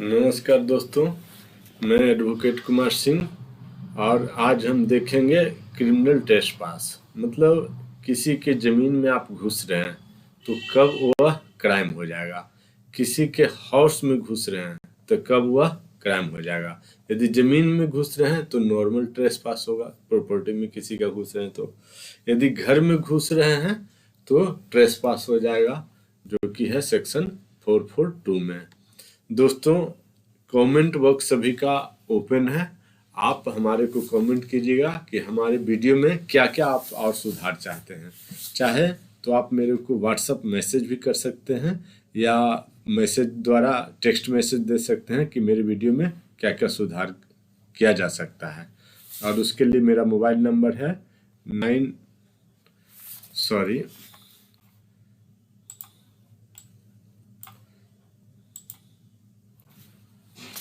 नमस्कार दोस्तों, मैं एडवोकेट कुमार सिंह और आज हम देखेंगे क्रिमिनल ट्रेसपास। मतलब किसी के ज़मीन में आप घुस रहे हैं तो कब वह क्राइम हो जाएगा, किसी के हाउस में घुस रहे हैं तो कब वह क्राइम हो जाएगा। यदि ज़मीन में घुस रहे हैं तो नॉर्मल ट्रेसपास होगा, प्रॉपर्टी में किसी का घुस रहे हैं तो। यदि घर में घुस रहे हैं तो ट्रेसपास हो जाएगा, जो कि है सेक्शन 442 में। दोस्तों, कमेंट बॉक्स सभी का ओपन है। आप हमारे को कमेंट कीजिएगा कि हमारे वीडियो में क्या क्या आप और सुधार चाहते हैं। चाहे तो आप मेरे को व्हाट्सएप मैसेज भी कर सकते हैं या मैसेज द्वारा टेक्स्ट मैसेज दे सकते हैं कि मेरे वीडियो में क्या क्या सुधार किया जा सकता है। और उसके लिए मेरा मोबाइल नंबर है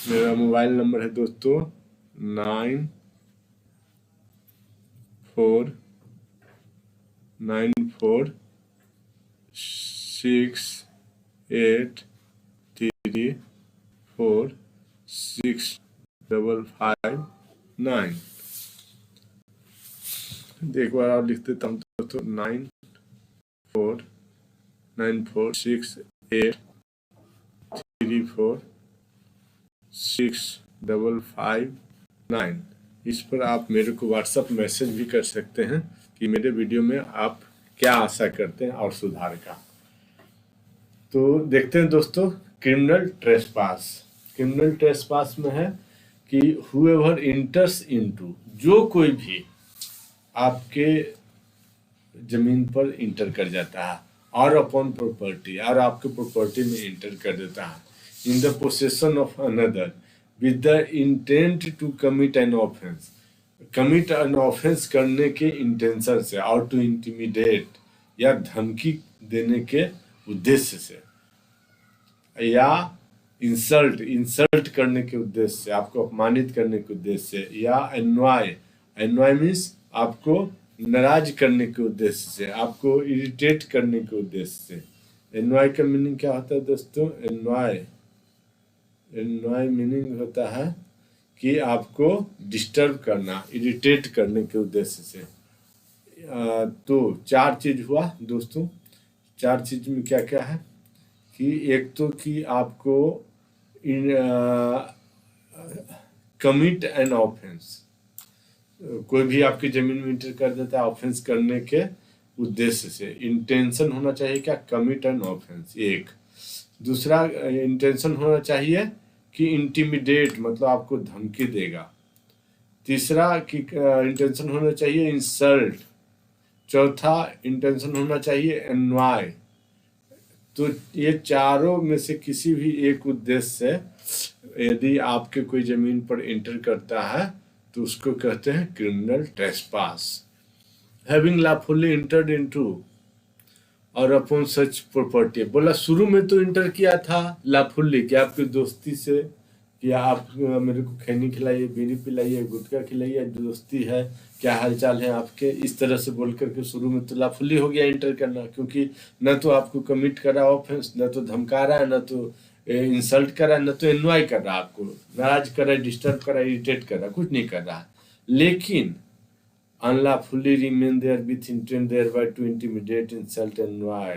मेरा मोबाइल नंबर है दोस्तों 9496834559। एक बार और लिख देता हूँ दोस्तों 9496834559। इस पर आप मेरे को व्हाट्सएप मैसेज भी कर सकते हैं कि मेरे वीडियो में आप क्या आशा करते हैं और सुधार का। तो देखते हैं दोस्तों, क्रिमिनल ट्रेसपास में है कि whoever enters into, जो कोई भी आपके जमीन पर इंटर कर जाता है और अपॉन प्रॉपर्टी, और आपके प्रॉपर्टी में इंटर कर देता है in the possession of another with the intent to commit an offence करने के इंटेंशन से, और टू इंटिमिडेट या धमकी देने के उद्देश्य से, या इंसल्ट करने के उद्देश्य से, आपको अपमानित करने के उद्देश्य से, या एनवाय मीन्स आपको नाराज करने के उद्देश्य से, आपको इरिटेट करने के उद्देश्य से। एनवाय का मीनिंग क्या होता है दोस्तों? एनवाय मीनिंग होता है कि आपको डिस्टर्ब करना, इरिटेट करने के उद्देश्य से। तो चार चीज हुआ दोस्तों। चार चीज में क्या क्या है कि एक तो कि आपको कमिट एन ऑफेंस, कोई भी आपकी जमीन में इंटर कर देता है ऑफेंस करने के उद्देश्य से। इंटेंशन होना चाहिए क्या? कमिट एन ऑफेंस, एक। दूसरा इंटेंशन होना चाहिए कि इंटिमिडेट, मतलब आपको धमकी देगा। तीसरा कि इंटेंशन होना चाहिए इंसल्ट। चौथा इंटेंशन होना चाहिए एनवाय। तो ये चारों में से किसी भी एक उद्देश्य से यदि आपके कोई जमीन पर इंटर करता है तो उसको कहते हैं criminal trespass. Having lawfully entered into और अपॉन सच प्रॉपर्टी, बोला शुरू में तो इंटर किया था लॉफुली, कि आपकी दोस्ती से, कि आप मेरे को खैनी खिलाइए, बीड़ी पिलाइए, गुटखा खिलाइए, दोस्ती है, क्या हालचाल है आपके, इस तरह से बोल करके शुरू में तो लॉफुली हो गया इंटर करना, क्योंकि न तो आपको कमिट कर रहा ऑफेंस, न तो धमका रहा है, न तो इंसल्ट कर रहा है, न तो एनवाई कर रहा है, आपको नाराज कर रहा है, डिस्टर्ब कर रहा है, इरिटेट कर रहा है, कुछ नहीं कर रहा है। लेकिन unlawfully remain there with intent thereby to intimidate, insult and annoy।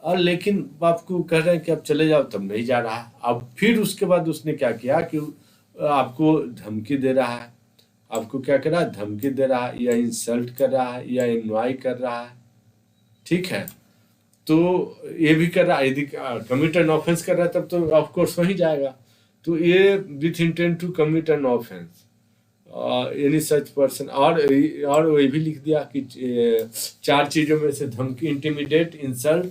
और लेकिन आपको कह रहे हैं कि अब चले जाओ, तब नहीं जा रहा। अब फिर उसके बाद उसने क्या किया कि आपको धमकी दे रहा है। आपको क्या कर रहा है? धमकी दे रहा है, या इंसल्ट कर रहा है, या एनवाई कर रहा है। ठीक है, तो ये भी कर रहा है। यदि कमिट एन ऑफेंस कर रहा है तब तो ऑफकोर्स वहीं जाएगा। तो ये with intent to commit an offence any such person. और वही भी लिख दिया कि चार चीजों में से धमकी, इंटिमिडेट, इंसल्ट,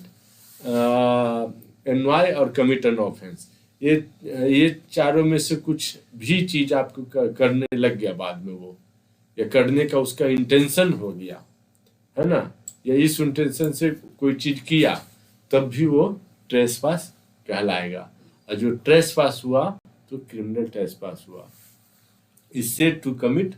एनवाय और कमिट एन ऑफेंस, ये चारों में से कुछ भी चीज आपको करने लग गया बाद में, वो या करने का उसका इंटेंशन हो गया है ना, या इस इंटेंशन से कोई चीज किया, तब भी वो ट्रेसपास कहलाएगा। और जो ट्रेसपास हुआ तो क्रिमिनल ट्रेसपास हुआ। इससे टू कमिट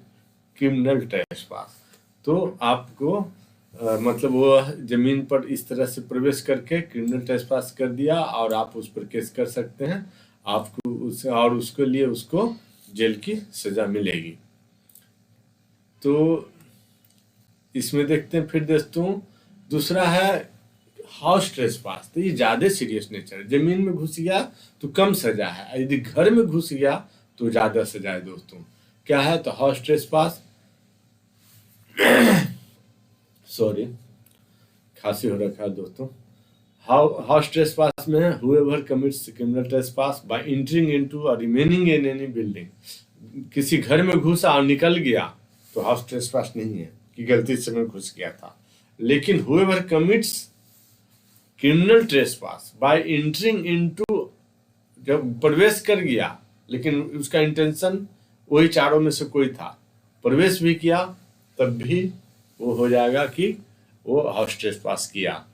क्रिमिनल ट्रेसपास, तो आपको मतलब वो जमीन पर इस तरह से प्रवेश करके क्रिमिनल ट्रेसपास कर दिया और आप उस पर केस कर सकते हैं। आपको उस और उसके लिए उसको जेल की सजा मिलेगी। तो इसमें देखते हैं फिर दोस्तों, दूसरा है हाउस ट्रेसपास। तो ये ज्यादा सीरियस नेचर है। जमीन में घुस गया तो कम सजा है, यदि घर में घुस गया तो ज्यादा सजा है दोस्तों। क्या है? तो हाउस ट्रेसपास, सॉरी खांसी हो रखा है दोस्तों। हाउस ट्रेसपास में whoever commits criminal trespass by entering into or remaining in any building, किसी घर में घुसा और निकल गया तो हाउस ट्रेसपास नहीं है कि गलती से मैं घुस गया था। लेकिन whoever commits criminal trespass by entering into, जब प्रवेश कर गया लेकिन उसका इंटेंशन वही चारों में से कोई था, प्रवेश भी किया, तब भी वो हो जाएगा कि वो हाउस ट्रेसपास किया।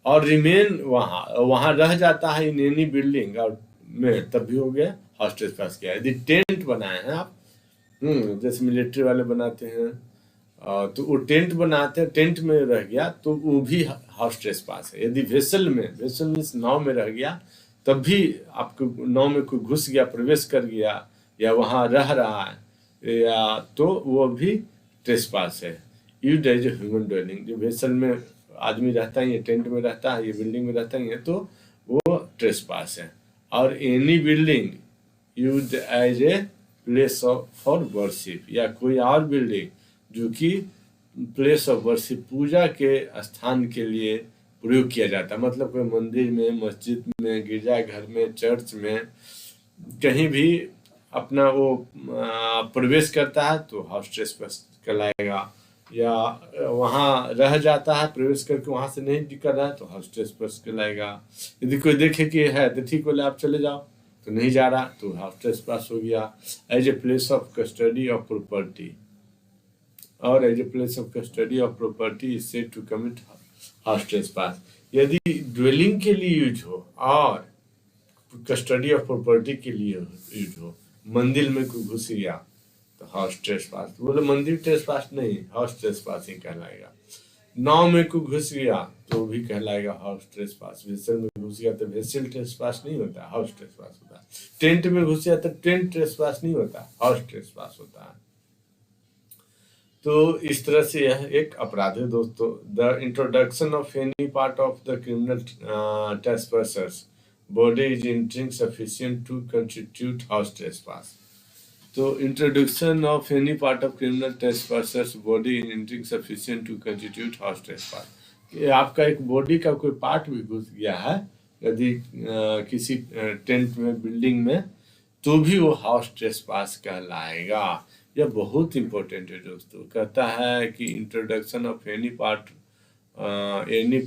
और रिमेन वहां रह जाता है इन एनी बिल्डिंग और में, तब भी हो गया हाउस ट्रेसपास किया। यदि टेंट बनाए हैं आप, जैसे मिलिट्री वाले बनाते हैं, तो वो टेंट बनाते हैं, टेंट में रह गया तो वो भी हाउस ट्रेसपास है। यदि वेसल मीन्स नाव में रह गया, तब भी आपको नाव में कोई घुस गया, प्रवेश कर गया या वहां रह रहा है या, तो वो भी ट्रेसपास है। Used as a human dwelling, जो वेसल में आदमी रहता ही है, टेंट में रहता है, ये बिल्डिंग में रहता ही है, तो वो ट्रेसपास है। और any building used as a place for worship, या कोई और बिल्डिंग जो कि प्लेस ऑफ वर्शिप, पूजा के स्थान के लिए प्रयोग किया जाता है। मतलब कोई मंदिर में, मस्जिद में, गिरजाघर में, चर्च में, कहीं भी अपना वो प्रवेश करता है तो हाउस ट्रेसपास कहलाएगा। या वहां रह जाता है, प्रवेश करके वहां से नहीं निकल रहा है तो हाउस ट्रेसपास कहलाएगा। यदि कोई देखे कि है तो ठीक बोले आप चले जाओ, तो नहीं जा रहा तो हाउस ट्रेसपास हो गया। As a place of custody of property, और as a place of custody of property is said to commit house trespass. यदि ड्वेलिंग के लिए यूज हो और कस्टडी ऑफ प्रॉपर्टी के लिए यूज हो, मंदिर में कोई घुस गया तो हाउस ट्रेसपास, बोले मंदिर ट्रेसपास नहीं, हाउस ट्रेसपास ही कहलाएगा। नाव में कोई घुस गया तो भी कहलाएगा हाउस ट्रेसपास। वेसल में घुस गया तो वेसल ट्रेसपास नहीं होता, हाउस ट्रेसपास होता है। टेंट में घुस गया तो टेंट ट्रेसपास नहीं होता, हाउस ट्रेसपास होता है। तो इस तरह से यह एक अपराध है दोस्तों। The introduction of any part of the criminal trespasser's body is entering sufficient to constitute house trespass. तो introduction of any part of criminal trespasser's body is entering sufficient to constitute house trespass. आपका एक body का कोई part भी घुस गया है यदि किसी टेंट में, बिल्डिंग में, तो भी वो हाउस ट्रेसपास कहलाएगा। यह बहुत इंपॉर्टेंट है दोस्तों। कहता है कि introduction of any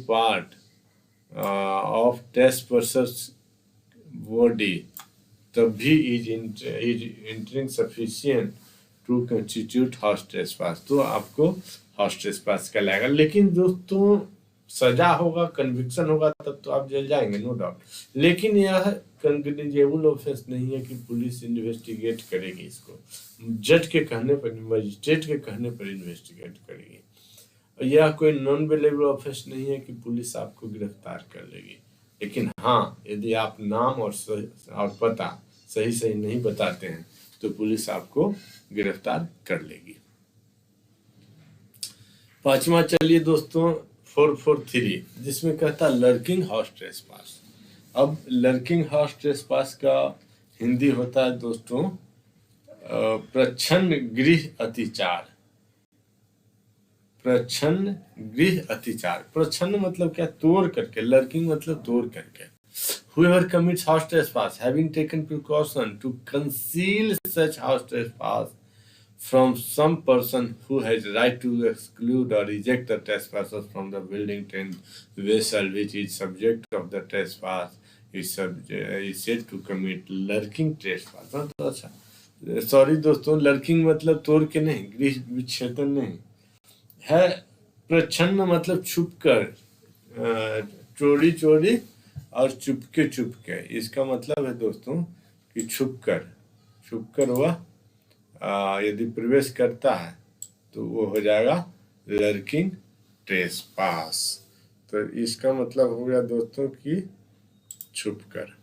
part of trespasser's body तब भी is entering sufficient to constitute house trespass, तो आपको हाउस ट्रेसपास कहलाएगा। लेकिन दोस्तों सजा होगा, कन्विक्शन होगा, तब तो आप जेल जाएंगे, नो डाउट। लेकिन यह कॉग्निजेबल ऑफेंस नहीं है कि पुलिस इन्वेस्टिगेट करेगी इसको। जज के कहने पर, मजिस्ट्रेट के कहने पर इन्वेस्टिगेट करेगी। यह कोई नॉन बेलेबल ऑफेंस नहीं है कि पुलिस आपको गिरफ्तार कर लेगी। लेकिन हाँ, यदि आप नाम और पता सही नहीं बताते हैं तो पुलिस आपको गिरफ्तार कर लेगी। पांचवा चलिए दोस्तों 443, जिसमें कहता लर्किंग हाउस ट्रेसपास। अब लर्किंग हाउस ट्रेसपास का हिंदी होता है दोस्तों प्रच्छन्न गृह अतिचार। प्रच्छन्न गृह अतिचार, प्रच्छन्न मतलब क्या? तोड़ करके, लर्किंग मतलब तोड़ करके। Whoever commits house trespass, having taken precaution to conceal such house trespass from some person who has right to exclude or reject the trespassers from the building, tent, vessel which is subject of the trespass, is said to commit lurking trespass। तो अच्छा, sorry दोस्तों, lurking मतलब तोड़ के नहीं, गृह विच्छेदन नहीं है। प्रच्छन्न मतलब छुप कर, चोरी चोरी और चुपके। इसका मतलब है दोस्तों कि छुप कर वह यदि प्रवेश करता है तो वो हो जाएगा लर्किंग ट्रेसपास। तो इसका मतलब हो गया दोस्तों कि छुप कर।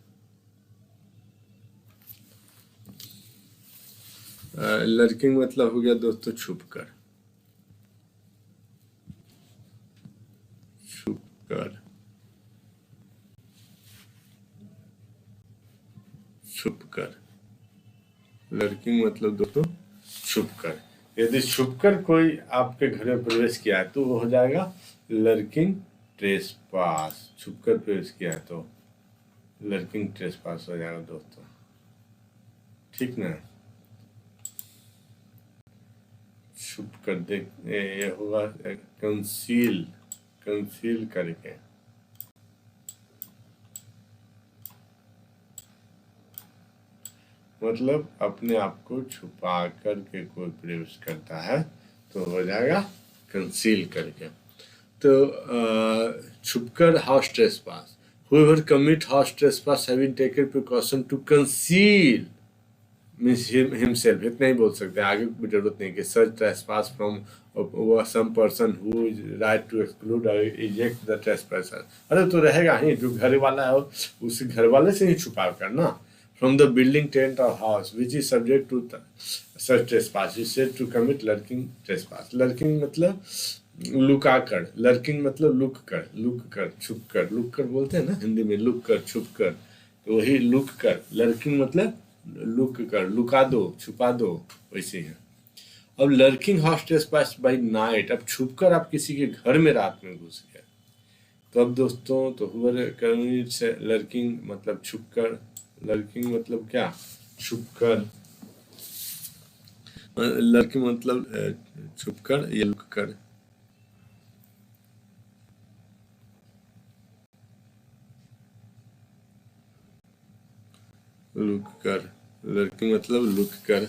लर्किंग मतलब हो गया दोस्तों छुप कर, छुप कर, छुप कर। लर्किंग मतलब दोस्तों छुप कर। यदि छुप कर कोई आपके घर में प्रवेश किया है तो वो हो जाएगा लर्किंग ट्रेसपास। छुप कर प्रवेश किया है तो लर्किंग ट्रेसपास हो जाएगा दोस्तों, ठीक ना। छुप कर देख ये होगा कंसील, कंसील करके। मतलब अपने आप को छुपा करके कोई प्रवेश करता है तो हो जाएगा कंसील करके। तो छुपकर house trespass, whoever commit house trespass having taken precaution to conceal means himself, इतना ही बोल सकते हैं, आगे की जरूरत नहीं कि such trespass from some person who is right to exclude or eject the trespasser। अरे तो रहेगा ही, जो घर वाला है उस घर वाले से ही छुपा कर ना। from the building, tent or house which is subject to such trespass is said to commit lurking trespass। lurking मतलब लुका कर, लर्किंग मतलब लुक कर, लुक कर, छुप कर, लुक कर बोलते हैं ना हिंदी में, लुक कर, छुप कर, तो वही लुक कर। लर्किंग मतलब लुक कर, लुका दो, छुपा दो, वैसे है। अब lurking house trespass by night, अब छुप कर आप किसी के घर में रात में घुस गए तो अब दोस्तों तो हुआ से लर्किंग मतलब छुप कर, लर्किंग मतलब क्या, छुप कर, लर्किंग मतलब छुप कर या लुक कर। लुक कर, लर्किंग मतलब लुक कर।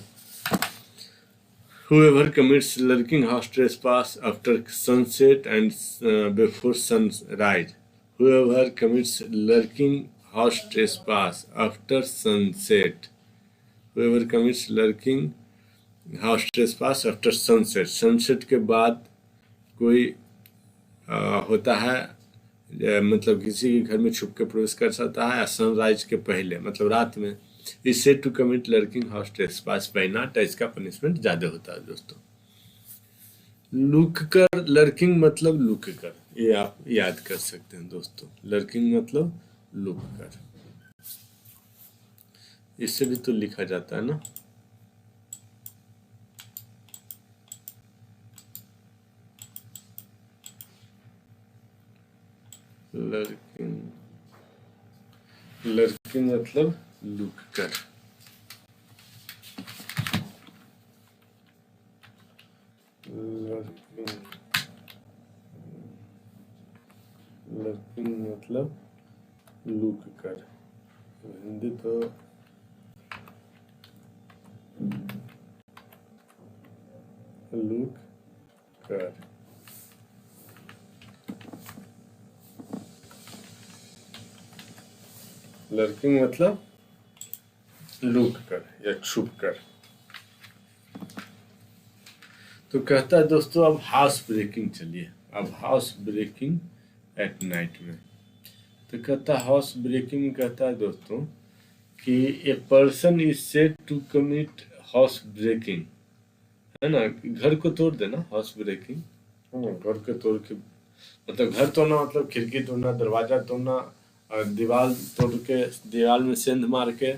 Whoever commits lurking house trespass after sunset and before sunrise. Whoever commits lurking house trespass after sunset. Whoever commits lurking house trespass after sunset. Sunset के बाद कोई होता है मतलब किसी के घर में छुप के प्रवेश कर सकता है, सनराइज के पहले मतलब रात में। Is said to commit lurking house trespass by night, इसका पनिशमेंट ज्यादा होता है दोस्तों। लुक कर, लर्किंग मतलब लुक कर, ये आप याद कर सकते हैं दोस्तों। लर्किंग मतलब लुक कर, इससे भी तो लिखा जाता है ना। लर्किंग, लर्किंग मतलब लुक कर। लर्किंग मतलब लुक कर, हिंदी तो लुक कर। लर्किंग मतलब लुक कर या छुप कर। तो कहता है दोस्तों अब हाउस ब्रेकिंग, चलिए अब हाउस ब्रेकिंग एट नाइट में। तो कहता है हाउस ब्रेकिंग में कहता है दोस्तों कि a person is said to commit house breaking, है ना, घर को तोड़ देना, हाउस ब्रेकिंग, घर को तोड़ के मतलब घर तोड़ना मतलब खिड़की तोड़ना, दरवाजा तोड़ना, दीवार तोड़ के दीवार में सेंध मार के,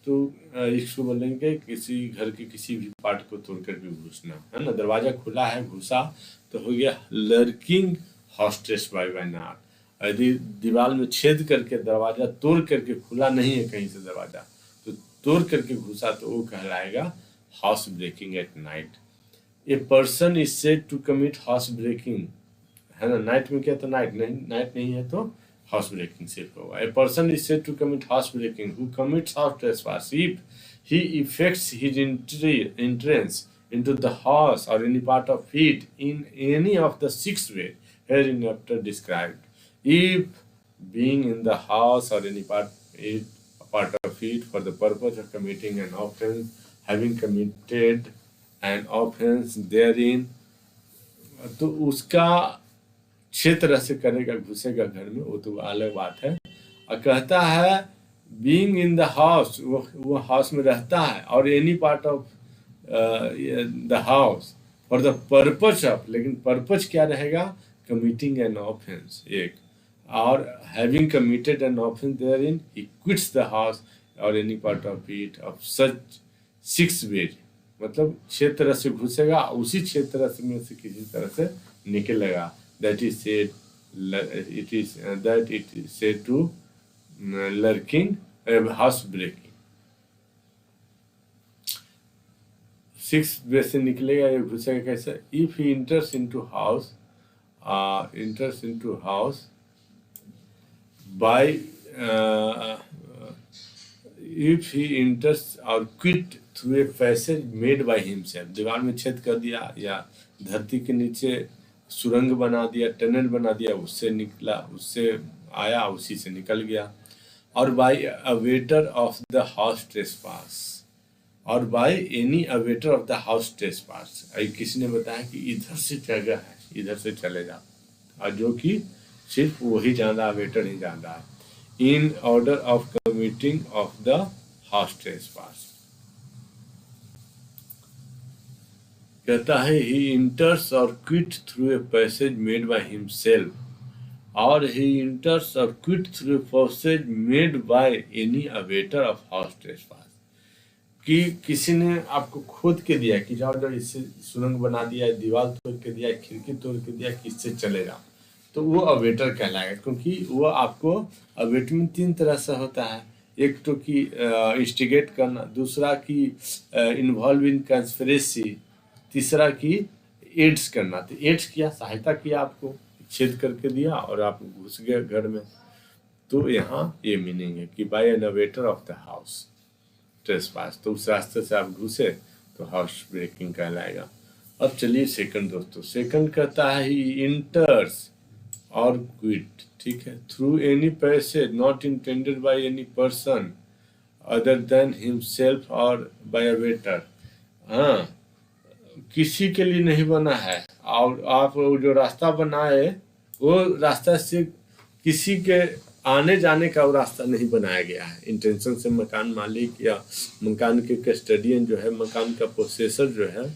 तो इसको बोलेंगे किसी घर के किसी भी पार्ट को तोड़ करके घुसना, है ना। दरवाजा खुला है घुसा तो हो गया lurking house trespass by night. यदि दीवार में छेद करके दरवाजा तोड़ करके, खुला नहीं है कहीं से दरवाजा, तो तोड़ करके घुसा तो वो कहलाएगा house breaking at night. A person is said to commit house breaking, है ना, नाइट में क्या तो नाइट नहीं, नाइट नहीं है तो हाउस ब्रेकिंग सिर्फ होगा। A person is said to commit house breaking who commits house trespass if he effects his entrance into the house or any part of it in any of the 6 ways hereinafter described. If being in the house or any part of it for the purpose of committing an offense, having committed an offense therein, तो उसका क्षेत्र से करेगा, घुसेगा घर में, वो तो अलग बात है। और कहता है बीइंग इन द हाउस, वो हाउस में रहता है, और any part of the house for the purpose of, लेकिन पर्पज क्या रहेगा, कमिटिंग एन ऑफेंस एक, और having committed an offence therein he quits the house or any part of it of such 6 ways, मतलब 6 तरह से घुसेगा, उसी 6 तरह से में से किसी तरह से निकलेगा। That is said, it is that it is said to lurking house breaking. 6 way से निकलेगा या घुसेगा कैसे, if he enters into house by if he enters or quit through a passage made by himself, दीवार में छेद कर दिया या धरती के नीचे सुरंग बना दिया, टनल बना दिया, उससे निकला, उससे आया, उसी से निकल गया। और by abettor of the house trespass, और by any abettor of the house trespass, किसी ने बताया कि इधर से जगह है, इधर से चले जाओ, और जो कि सिर्फ वही जान रहा, अवेटर ही जान रहा है। In order of committing of the house trespass, कहता है he enters or quit through a passage made by himself, or he enters or quit through a passage made by any abettor of house trespass, कि किसी ने आपको खोद के दिया कि जाओ जाओ इससे सुरंग बना दिया, दीवार तोड़ के दिया, खिड़की तोड़ के दिया, किससे चले जाओ, तो वो अवेटर कहलाएगा, क्योंकि वो आपको, अवेटमेंट 3 तरह से होता है, एक तो कि इंस्टिगेट करना, दूसरा कि इन्वॉल्व इन कंस्पिरेसी, तीसरा कि एड्स करना। तो एड्स किया, सहायता किया, आपको छेद करके दिया और आप घुस गए घर में, तो यहाँ ये मीनिंग है कि by an abettor of the house trespass, तो उस रास्ते से आप घुसे तो हाउस ब्रेकिंग कहलाएगा। अब चलिए सेकंड दोस्तों, सेकंड कहता है ही इंटर्स और क्विट, ठीक है, through any passage not intended by any person other than himself or by अवेटर। हाँ, किसी के लिए नहीं बना है, और आप जो रास्ता बनाए वो रास्ता से किसी के आने जाने का वो रास्ता नहीं बनाया गया है, इंटेंशन से मकान मालिक या मकान के कस्टडियन जो है, मकान का पोसेसर जो है,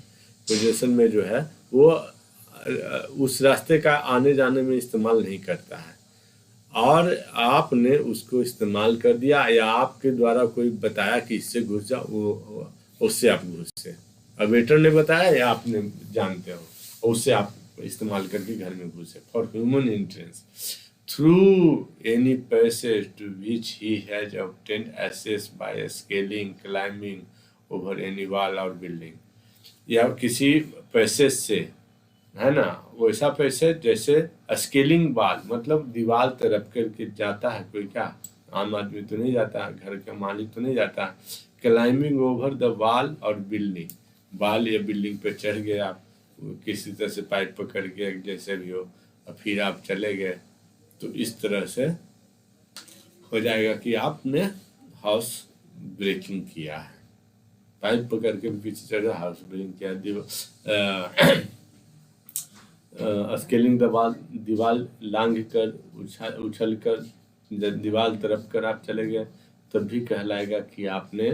पोजेशन में जो है, वो उस रास्ते का आने जाने में इस्तेमाल नहीं करता है, और आपने उसको इस्तेमाल कर दिया, या आपके द्वारा कोई बताया कि इससे घुस जाओ, वो उससे आप घुसे, वेटर ने बताया या आपने जानते हो, और उससे आप इस्तेमाल करके घर में घुसे। For human entrance through any passage to which he has obtained access by scaling climbing over any wall or building, या किसी पैसेज से, है ना, वैसा पैसेज जैसे स्केलिंग वॉल, मतलब दीवार तरफ करके जाता है कोई, क्या आम आदमी तो नहीं जाता, घर का मालिक तो नहीं जाता। Climbing over the wall or building, बाल या बिल्डिंग पे चढ़ गए आप, किसी तरह से पाइप पकड़ के, जैसे भी हो, और फिर आप चले गए, तो इस तरह से हो जाएगा कि आपने हाउस ब्रेकिंग किया है, पाइप पकड़ के पीछे चढ़ा, हाउस ब्रेकिंग किया। स्केलिंग दीवार लांग कर, उछल कर दीवार तरफ कर आप चले गए, तब भी कहलाएगा कि आपने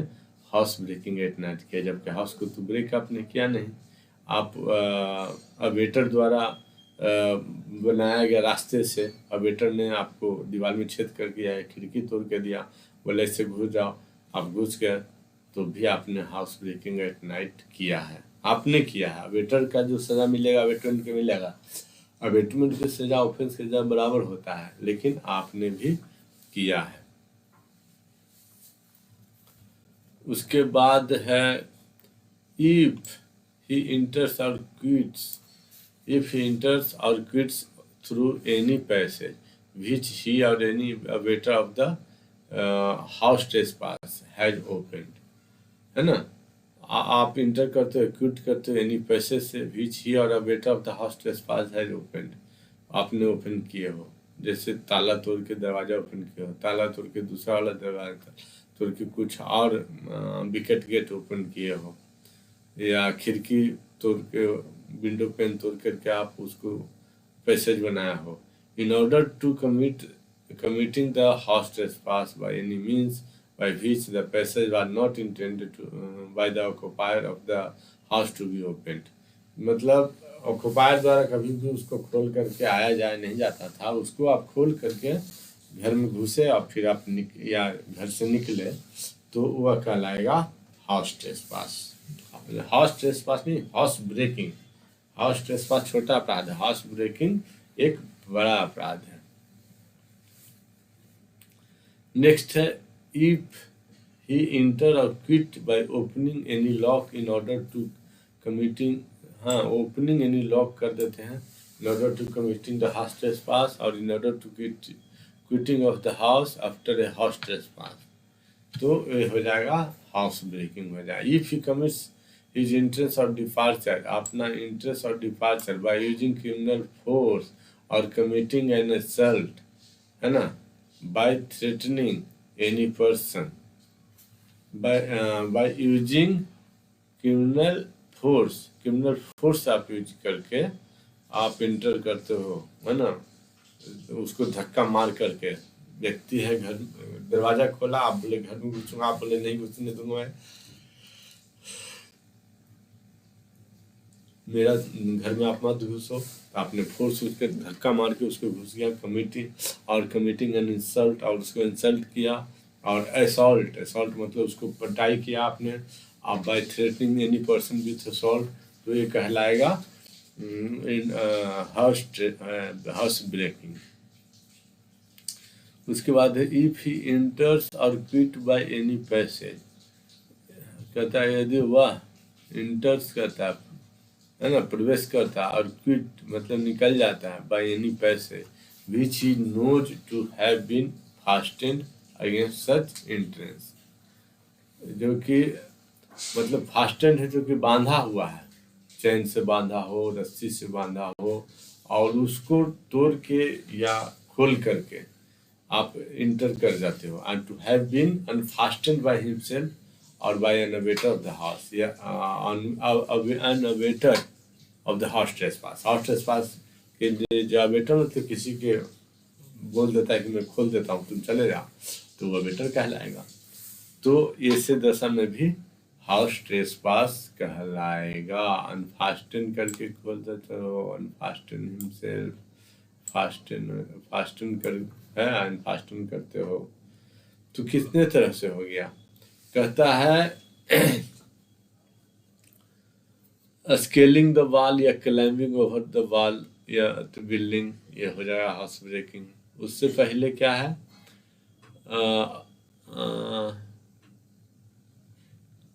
हाउस ब्रेकिंग एट नाइट किया, जबकि हाउस को तो ब्रेक आपने किया नहीं, आप अवेटर द्वारा बनाया गया रास्ते से, अवेटर ने आपको दीवार में छेद कर दिया है, खिड़की तोड़ के दिया, बोले इससे घुस जाओ, आप घुस गए, तो भी आपने हाउस ब्रेकिंग एट नाइट किया है, आपने किया है। अवेटर का जो सजा मिलेगा अवेटमेंट को मिलेगा, अवेटमेंट की सजा ऑफेंस की सजा बराबर होता है, लेकिन आपने भी किया है। उसके बाद है if he enters or quits, if he enters or quits through any passage which he or any abettor of the house trespass has opened, है ना, आप इंटर करते हो, क्विट करते हो एनी पैसेज से which he or abettor of the house trespass has opened, आपने open किए हो, जैसे ताला तोड़ के दरवाजा ओपन किया हो, ताला तोड़ के दूसरा वाला दरवाजा तोड़ के कुछ और विकेट गेट ओपन किए हो, या खिड़की तोड़ के, विंडो पेन तोड़ करके आप उसको पैसेज बनाया हो। In order to committing the house trespass by any means by which the passage was not intended to by the occupier of the house to be opened। मतलब ऑक्युपायर द्वारा कभी भी उसको खोल करके आया जाया नहीं जाता था, उसको आप खोल करके घर में घुसे और फिर आप या घर से निकले तो वह कहलाएगा हाउस ट्रेसपास। हाउस ट्रेसपास नहीं, हाउस ब्रेकिंग। हाउस ट्रेसपास छोटा अपराध है, हाउस ब्रेकिंग एक बड़ा अपराध है। नेक्स्ट है if he enter or quit by opening any lock in order to committing, हाँ ओपनिंग एनी लॉक कर देते हैं, in order to committing the house trespass or in order to quitting of the house after a house trespass, तो ये हो जाएगा house breaking हो जाएगा। If he commits his interest और डिपार्चर, अपना इंटरेस्ट और departure by using criminal force or committing an assault, है ना, by threatening any person, by using criminal force आप यूज करके आप इंटर करते हो, है ना, उसको धक्का मार करके। व्यक्ति है घर, दरवाजा खोला, आप बोले घर में घुसूंगा, आप बोले नहीं घुसने दूंगा, मेरा घर में आप मत घुसो, तो आपने फोर्स उसके धक्का मार के उसको घुस गया। कमिटिंग एन इंसल्ट, और उसको इंसल्ट किया। और असॉल्ट मतलब उसको पटाई किया आपने। आप by threatening any person with assault, तो ये कहलाएगा इन हाउस ब्रेकिंग। उसके बाद है if he enters or quit bye any passage, कहता है यदि वह इंटर्स करता है ना, प्रवेश करता, और क्विट मतलब निकल जाता है by any passage which he knows to have been fastened against such entrance, जो कि मतलब फास्टेंड है, जो कि बांधा हुआ है, चैन से बांधा हो, रस्सी से बांधा हो, और उसको तोड़ के या खोल करके आप इंटर कर जाते हो। And to have been unfastened by himself or by an abettor of the house, या an abettor of the house trespass. House trespass के लिए जो अवेटर मतलब किसी के बोल देता है कि मैं खोल देता हूँ, तुम चले जाओ, तो वो अवेटर कहलाएगा। तो ऐसे दशा में भी हाउस ट्रेसपास कहलाएगा। अनफास्टेन करके खोल देते हो, अनफास्टेन हिमसेल्फ, फास्टन कर है, अनफास्टन करते हो, तो कितने तरह से हो गया। कहता है स्केलिंग द वॉल या क्लाइंबिंग ओवर द वॉल या बिल्डिंग, ये हो जाएगा हाउस ब्रेकिंग। उससे पहले क्या है,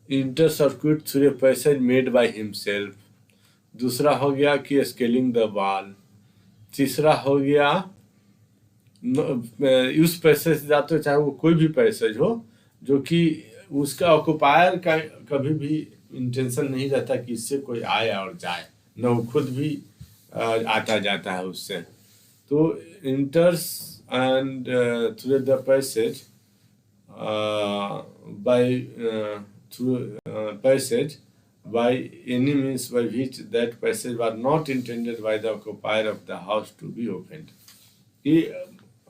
inter circuit through a passage made by himself. दूसरा हो गया कि स्केलिंग द वॉल। तीसरा हो गया उस पैसेज से जाते हो, चाहे वो कोई भी पैसेज हो, जो कि उसका ऑक्युपायर का कभी भी इंटेंशन नहीं रहता कि इससे कोई आए और जाए, न वो खुद भी आता जाता है उससे। तो enters and through the passage by through passage by any means by which that passage was not intended by the occupier of the house to be opened, कि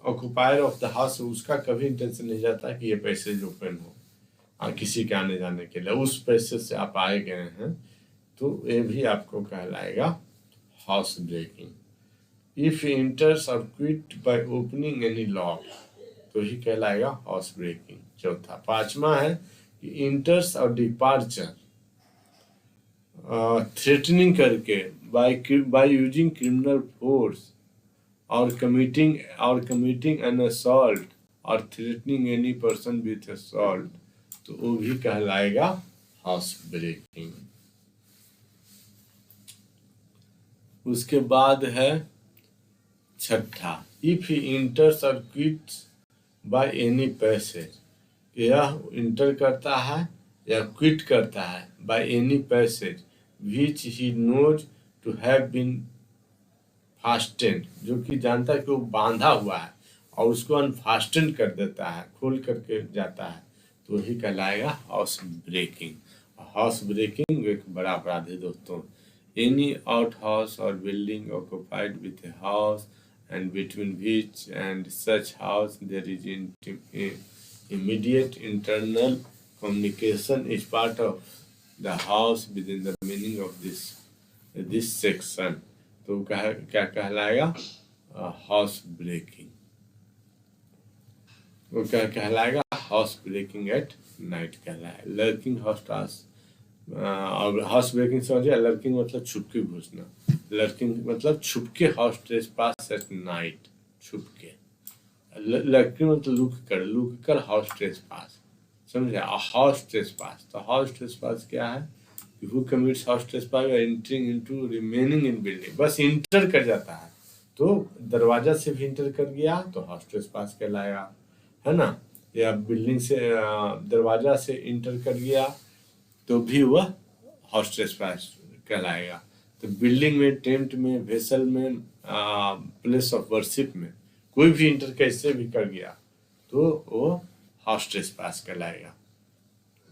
occupier of the house उसका कभी intention नहीं जाता कि ये passage open हो किसी के आने जाने के लिए, उस पैसेज से आप आए गए हैं, तो ये भी आपको कहलाएगा house breaking. If इंटर्स or quit by opening any lock, तो ही कहलाएगा हाउस ब्रेकिंग। चौथा, पांचवा है कि इंटर्स और डिपार्चर थ्रेटनिंग करके bye using criminal force or committing N assault और threatening any person with assault, तो वो भी कहलाएगा हाउस ब्रेकिंग। उसके बाद है छठा, if he enters or quits by any passage, यह इंटर करता है या क्विट करता है by any passage which he knows to have been fastened, जो कि जानता है कि वो बांधा हुआ है, और उसको अनफास्टेंड कर देता है, खोल करके जाता है, तो ही कहलाएगा हाउस ब्रेकिंग। हाउस ब्रेकिंग एक बड़ा अपराध है दोस्तों। एनी आउट हाउस और building occupied with a house and between which and such house there is Immediate internal communication is part of the house within the meaning of this section. तो क्या कहलाएगा? House breaking. वो क्या कहलाएगा? House breaking at night कहलाएगा। Lurking house task और house breaking समझिए। Lurking मतलब छुपके घुसना, लर्किंग मतलब छुपके हाउस ट्रेसपास एट नाइट, छुपके। लर्किंग मतलब लुक कर हाउस ट्रेसपास, समझे? हाउस ट्रेसपास, तो हाउस ट्रेसपास क्या है? Who commits house trespass by entering into remaining in building, बस इंटर कर जाता है, तो दरवाजा से भी इंटर कर गया तो हाउस ट्रेसपास कहलाएगा, है ना? या बिल्डिंग से दरवाजा से इंटर कर गया तो भी वह हाउस ट्रेसपास कहलाएगा। तो बिल्डिंग में, टेंट में, वेसल में, प्लेस ऑफ वर्शिप में कोई भी इंटर कैसे भी कर गया तो वो हाउस ट्रेसपास कहलाएगा।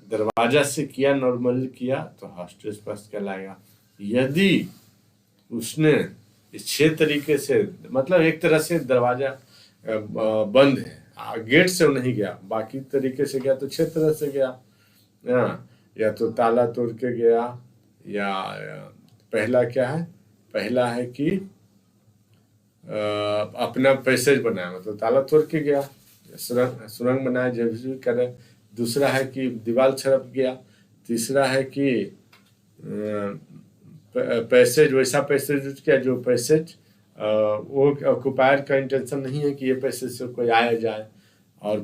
दरवाजा से किया, नॉर्मली किया तो हाउस ट्रेसपास कहलाएगा। यदि उसने 6 तरीके से, मतलब एक तरह से दरवाजा बंद है, गेट से नहीं गया, बाकी तरीके से गया तो 6 तरह से गया, या तो ताला तोड़ के गया, या पहला क्या है? पहला है कि अपना पैसेज बनाया, मतलब ताला तोड़ के गया, सुरंग बनाया, जब भी करे। दूसरा है कि दीवार छड़प गया। तीसरा है कि पैसेज, वैसा पैसेज यूज किया जो पैसेज वो ऑक्युपायर का इंटेंशन नहीं है कि ये पैसेज से कोई आया जाए। और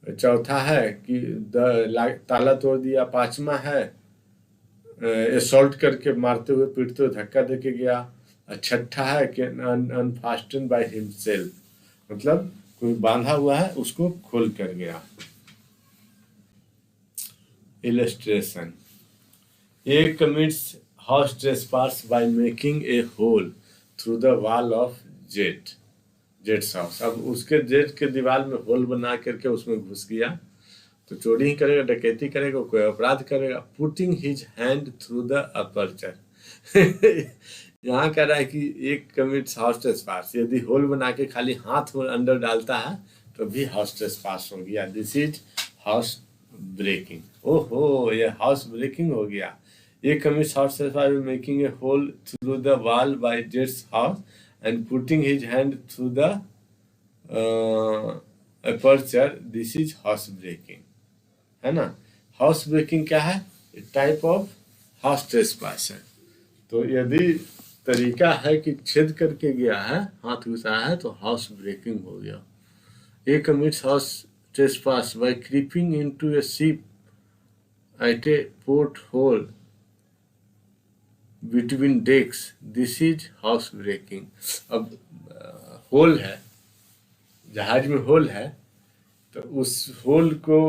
चौथा है कि ताला तोड़ दिया। पांचवा है असॉल्ट करके, मारते हुए, पीटते हुए, धक्का देके गया। छठा है कि अनफास्टेन बाय हिमसेल्फ, मतलब कोई बांधा हुआ है उसको खोल कर गया। Illustration. A commits house trespass by making a hole through the wall of jets house. अब उसके जेट के दीवार में होल बना करके उसमें घुस गया तो चोरी ही करेगा, डकैती करेगा, कोई अपराध करेगा। Putting his hand through the aperture. यहाँ कह रहा है कि एक कमिट्स हाउस ट्रेसपास, यदि होल बना के खाली हाथ अंदर डालता है तो भी हाउस ट्रेसपास हो गया। This is house breaking. ओहो, ये हाउस ब्रेकिंग हो गया। एक commits house trespass by making a hole through the wall by Jet's house and putting his hand through the aperture. This is house breaking, है ना? House breaking क्या है? Type of house trespass है। तो यदि तरीका है कि छेद करके गया है, हाथ घुसाया है, तो हाउस ब्रेकिंग हो गया। A commits house trespass by creeping into a ship at a port hole between decks. This is house breaking. अब होल है, जहाज में होल है, तो उस होल को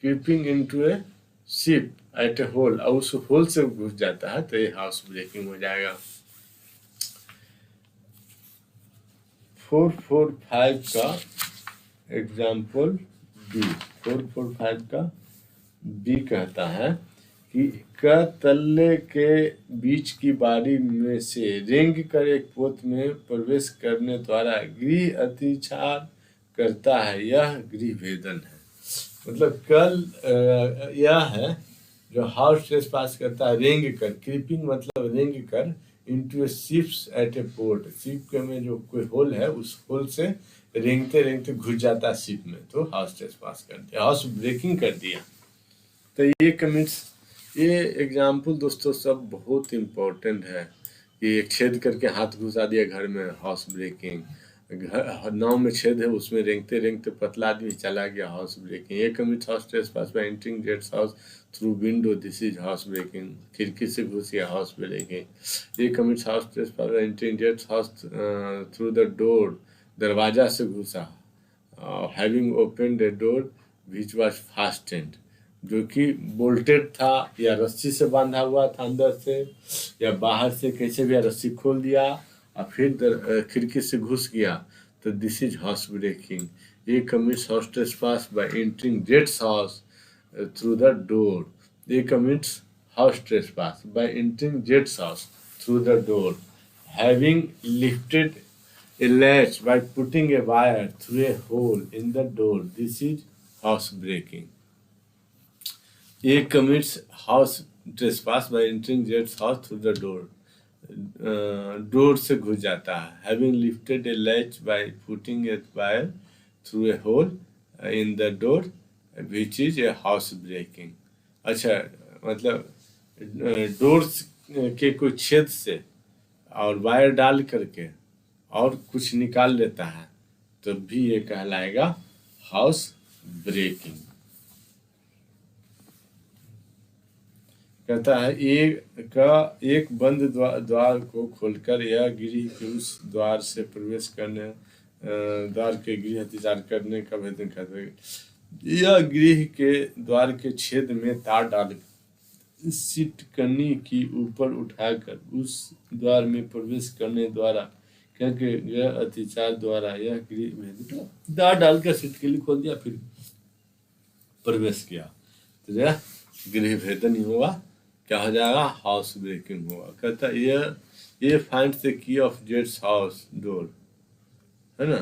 creeping into a ship at a hole, और उस होल से घुस जाता है तो ये हाउस ब्रेकिंग हो जाएगा। 445 का एग्जाम्पल बी। 445 का बी कहता है कि तल्ले के बीच की बारी में से रेंग कर एक पोत में प्रवेश करने द्वारा गृह अतिचार करता है, यह गृह भेदन है। मतलब यह है जो हाउस ट्रेसपास करता है रेंग कर, क्रीपिंग मतलब रेंग कर, into A ships eight a port, ship में जो कोई होल है उस होल से रेंगते रेंगते घुस जाता है शिप में, तो हाउस ट्रेसपास कर दिया, हाउस ब्रेकिंग कर दिया। तो ये कमिट्स, ये एग्जाम्पल दोस्तों सब बहुत इम्पोर्टेंट है। ये एक छेद करके हाथ घुसा दिया घर में, हाउस ब्रेकिंग। नाव में छेद है, उसमें रेंगते रेंगते पतला आदमी चला गया, हाउस ब्रेकिंग। ये commits house trespass by entering जेट्स house through window, this is house breaking. खिड़की से घुस गया, हाउस ब्रेकिंग। ये commits house trespass by entering जेट्स हाउस थ्रू द डोर, दरवाजा से घुसा। Having opened a door which was fastened, जो कि बोल्टेड था या रस्सी से बांधा हुआ था अंदर से, या बाहर से कैसे भी रस्सी खोल दिया और फिर खिड़की से घुस गया, तो दिस इज हाउस ब्रेकिंग। ये commits house trespass by entering जेट्स हाउस थ्रू द डोर। ये commits house trespass by entering जेट्स house through the door, having lifted a latch by putting a wire through a hole in the door. This is house breaking. A commits house trespass by entering Jed's house through the door. Door से घुस जाता है. Having lifted a latch by putting a wire through a hole in the door, which is a house breaking. अच्छा, मतलब door के कोई छेद से और वायर डाल करके और कुछ निकाल लेता है तो भी ये कहलाएगा हाउस ब्रेकिंग. कहता है एक बंद द्वार को खोलकर यह गृह के उस द्वार से प्रवेश करने द्वार के गृह अतिचार करने का भेदन करता है. यह गृह के द्वार के छेद में तार डाल सिटकनी की ऊपर उठाकर उस द्वार में प्रवेश करने द्वारा क्योंकि यह अतिचार द्वारा यह गृह भेद तार डालकर सिटकनी खोल दिया फिर प्रवेश किया तो यह गृह भेदन ही हुआ. क्या हो जाएगा? हाउस ब्रेकिंग होगा. कहता है ये finds the key of jets house door, है ना,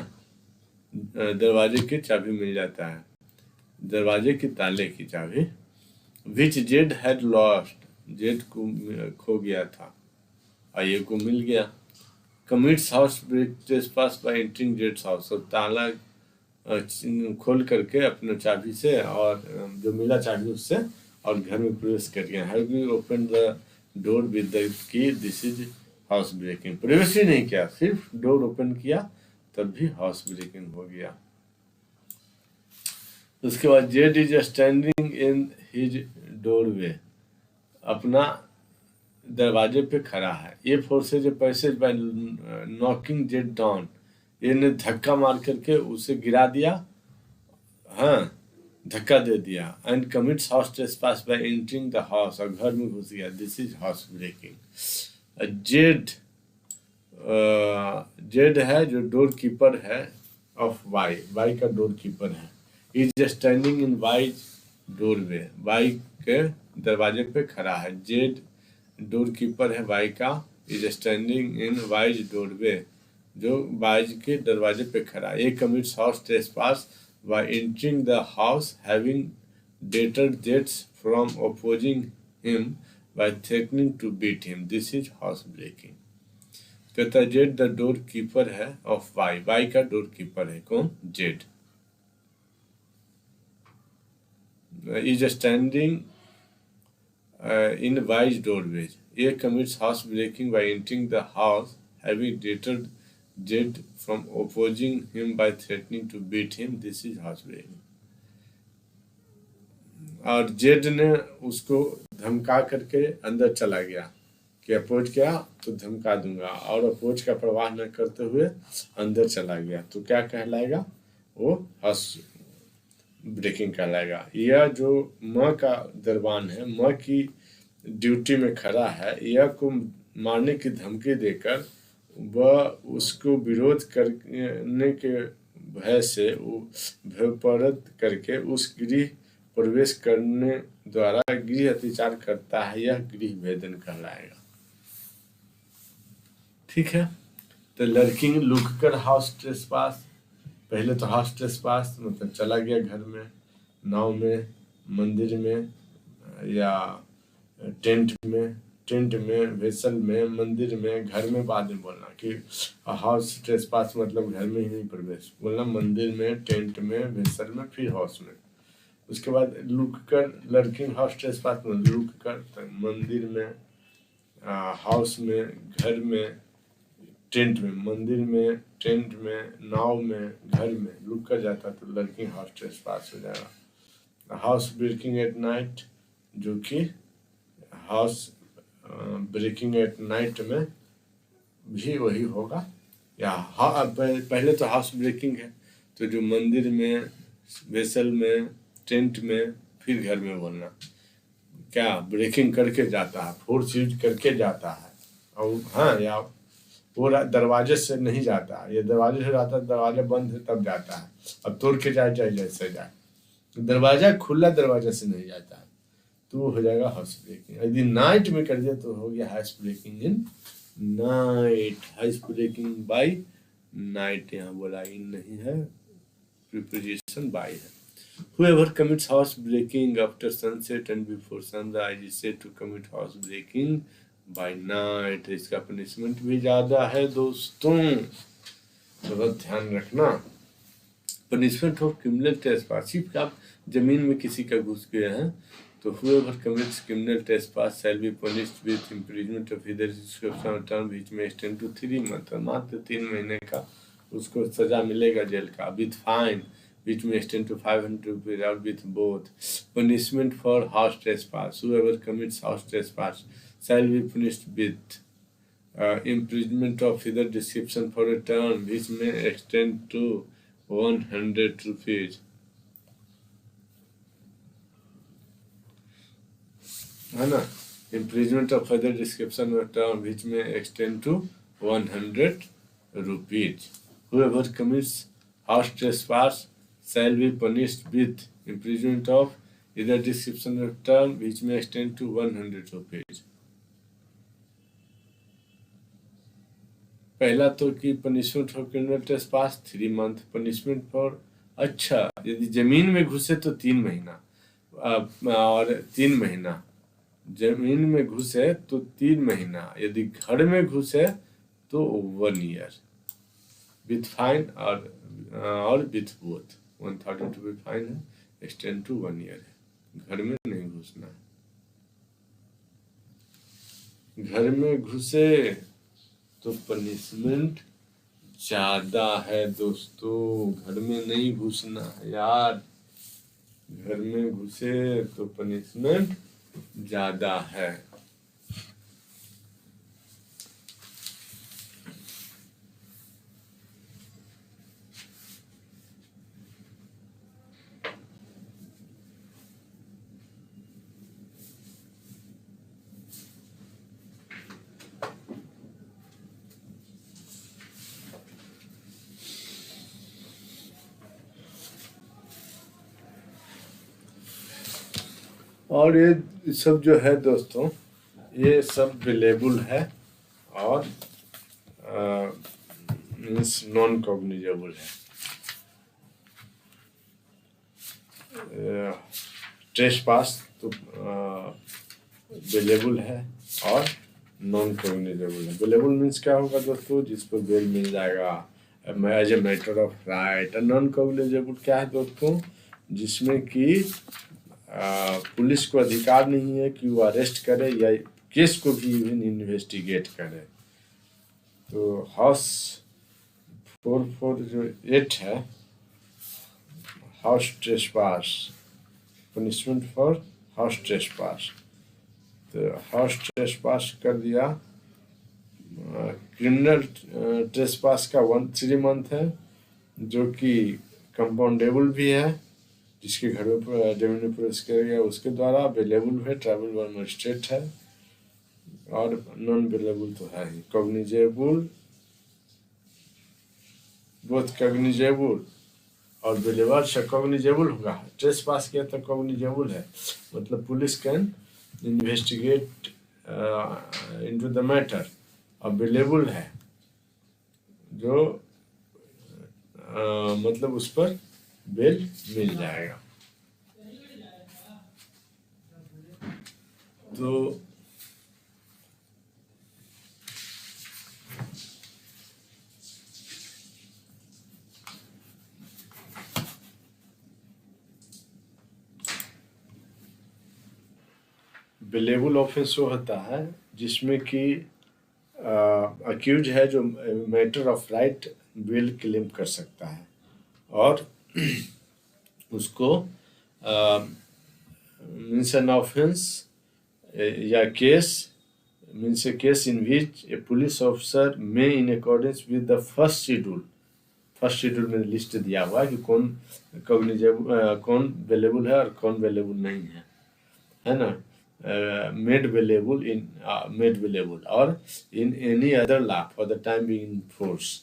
दरवाजे की चाबी मिल जाता है, दरवाजे की ताले की चाबी. Which Z had lost, Z को खो गया था और ये को मिल गया. Commits house break trespass by entering जेड्स हाउस, और ताला खोल करके अपने चाबी से और जो मिला चाबी उससे और घर में प्रवेश कर गया. Having open the door with the key, this is house breaking. प्रवेश ही नहीं किया, सिर्फ डोर ओपन किया तब भी हाउस ब्रेकिंग हो गया. उसके बाद Z is standing in his doorway, अपना दरवाजे पे खड़ा है. ये forces a passage by knocking Z down, ये ने धक्का मार करके उसे गिरा दिया, हाँ धक्का दे दिया. And commits house trespass by entering the house, और घर में घुस गया. This is house breaking. Z है जो डोर कीपर है ऑफ वाई, वाई का डोर कीपर है. Is standing in Y doorway, Y के दरवाजे पे खड़ा है. जेड डोर कीपर है वाई का. Is standing in Y's doorway, जो वाइज के दरवाजे पे खड़ा है. A commits house trespass by entering the house, having deterred Jets from opposing him by threatening to beat him. This is house breaking. कहता है जेड द डोर कीपर है of Y, Y का door keeper है कौन? Z. Is standing in Y's doorways. A commits house breaking by entering the house, having deterred Jed from opposing him by threatening to beat him. This is house breaking. और Z ने उसको धमका करके अंदर चला गया कि अपोज किया तो धमका दूंगा, और अपोज का प्रवाह न करते हुए अंदर चला गया तो क्या कहलाएगा? वो हाउस ब्रेकिंग कहलाएगा. यह जो माँ का दरबान है, माँ की ड्यूटी में खड़ा है, यह को मारने की धमकी देकर वह उसको विरोध करने के भय से भयपरत करके उस गृह प्रवेश करने द्वारा गृह अतिचार करता है. यह गृह भेदन कहलाएगा. ठीक है. तो लड़की लुक कर हाउस ट्रेसपास, पहले तो हाउस ट्रेसपास मतलब चला गया घर में, नाव में, मंदिर में या टेंट में, वेसल में, मंदिर में, घर में. बाद में बोलना कि हाउस ट्रेसपास मतलब घर में ही नहीं प्रवेश, बोलना मंदिर में, टेंट में, वेसल में, फिर हाउस में. उसके बाद लुक कर लड़की हाउस ट्रेसपास में लुक कर मंदिर में, हाउस में, घर में, टेंट में, मंदिर में, टेंट में, नाव में, घर में लुक कर जाता तो लड़की हाउस ट्रेसपास हो जाएगा. हाउस ब्रेकिंग एट नाइट, जो कि हाउस ब्रेकिंग एट नाइट में भी वही होगा. या पहले तो हाउस ब्रेकिंग है तो जो मंदिर में, वेसल में, टेंट में, फिर घर में बोलना क्या ब्रेकिंग करके जाता है, फोर्स यूज करके जाता है. और हाँ, या वो दरवाजे से नहीं जाता, ये दरवाजे से जाता है, दरवाजा बंद है तब जाता है. अब तोड़ के जाए जैसे जाए, दरवाजा खुला दरवाजा से नहीं जाता है तो वो हो जाएगा हाउस ब्रेकिंग. यदि नाइट में कर दिया तो हो गया house breaking in night. House breaking by night यहाँ बोला इन नहीं है, प्रीपोजिशन बाय है। Whoever commits house breaking after sunset and before sunrise is said to commit house breaking by night। इसका पनिशमेंट भी ज्यादा है दोस्तों, बहुत ध्यान रखना। पनिशमेंट ऑफ क्रिमिनल ट्रेसपास, सिर्फ आप जमीन में किसी का घुस गए हैं तो whoever commits criminal trespass shall be punished with imprisonment of either description or term which may extend to 3 months, मात्र 3 महीने का उसको सजा मिलेगा जेल का, with fine which may extend to 500 rupees or with both। punishment for house trespass, whoever commits house trespass shall be punished with imprisonment of either description for a term which may extend to 100 rupees, है ना, imprisonment of further description or term which may extend to 100 rupees। Whoever commits house trespass shall be punished with imprisonment of either description or term which may extend to 100 rupees। पहला तो कि punishment for criminal trespass 3 month, punishment for, अच्छा यदि जमीन में घुसे तो 3 महीना, और 3 महीना जमीन में घुसे तो 3 महीना, यदि घर में घुसे तो 1 ईयर विथ फाइन और विथ बोथ। 1000 रुपये फाइन है, एक्सटेंड टू 1 ईयर है। घर में नहीं घुसना है, घर में घुसे तो पनिशमेंट ज्यादा है दोस्तों, घर में नहीं घुसना है यार, घर में घुसे तो पनिशमेंट ज्यादा है। और ये सब जो है दोस्तों, ये सब अवेलेबल है और मीन्स नॉन कॉग्निजेबल है। ट्रेसपास तो अवेलेबल है और नॉन कॉग्निजेबल है। अवेलेबल मीन्स क्या होगा दोस्तों, जिस पर बेल मिल जाएगा as a matter of right. Non cognizable क्या है दोस्तों, जिसमें कि पुलिस को अधिकार नहीं है कि वो अरेस्ट करे या केस को भी इवन इन्वेस्टिगेट करे। तो हाउस 448 है, house trespass, punishment for house trespass. तो हाउस ट्रेसपास कर दिया। क्रिमिनल ट्रेसपास का 3 मंथ है, जो कि कंपाउंडेबल भी है, जिसके घर में जमीन में प्रवेश किया गया उसके द्वारा। अवेलेबल है, ट्रैवल बाय मजिस्ट्रेट है, और नॉन अवेलेबल तो है ही। कॉग्निजेबल, बोथ कॉग्निजेबल और अवेलेबल से कॉग्निजेबल होगा। ट्रेसपास किया तो कॉग्निजेबल है, मतलब police can investigate into the matter. Available है जो मतलब उस पर बेल मिल जाएगा। तो अवेलेबल ऑफेंस वो होता है जिसमें कि अक्यूज है जो matter of right bail claim कर सकता है, और उसको मीन्स एन ऑफेंस या case means a case in which a police officer में in accordance with the first schedule में लिस्ट दिया हुआ है कि कौन कॉग्निजेबल, कौन अवेलेबल है और कौन अवेलेबल नहीं है ना। मेड अवेलेबल और in any other law for the time being in force.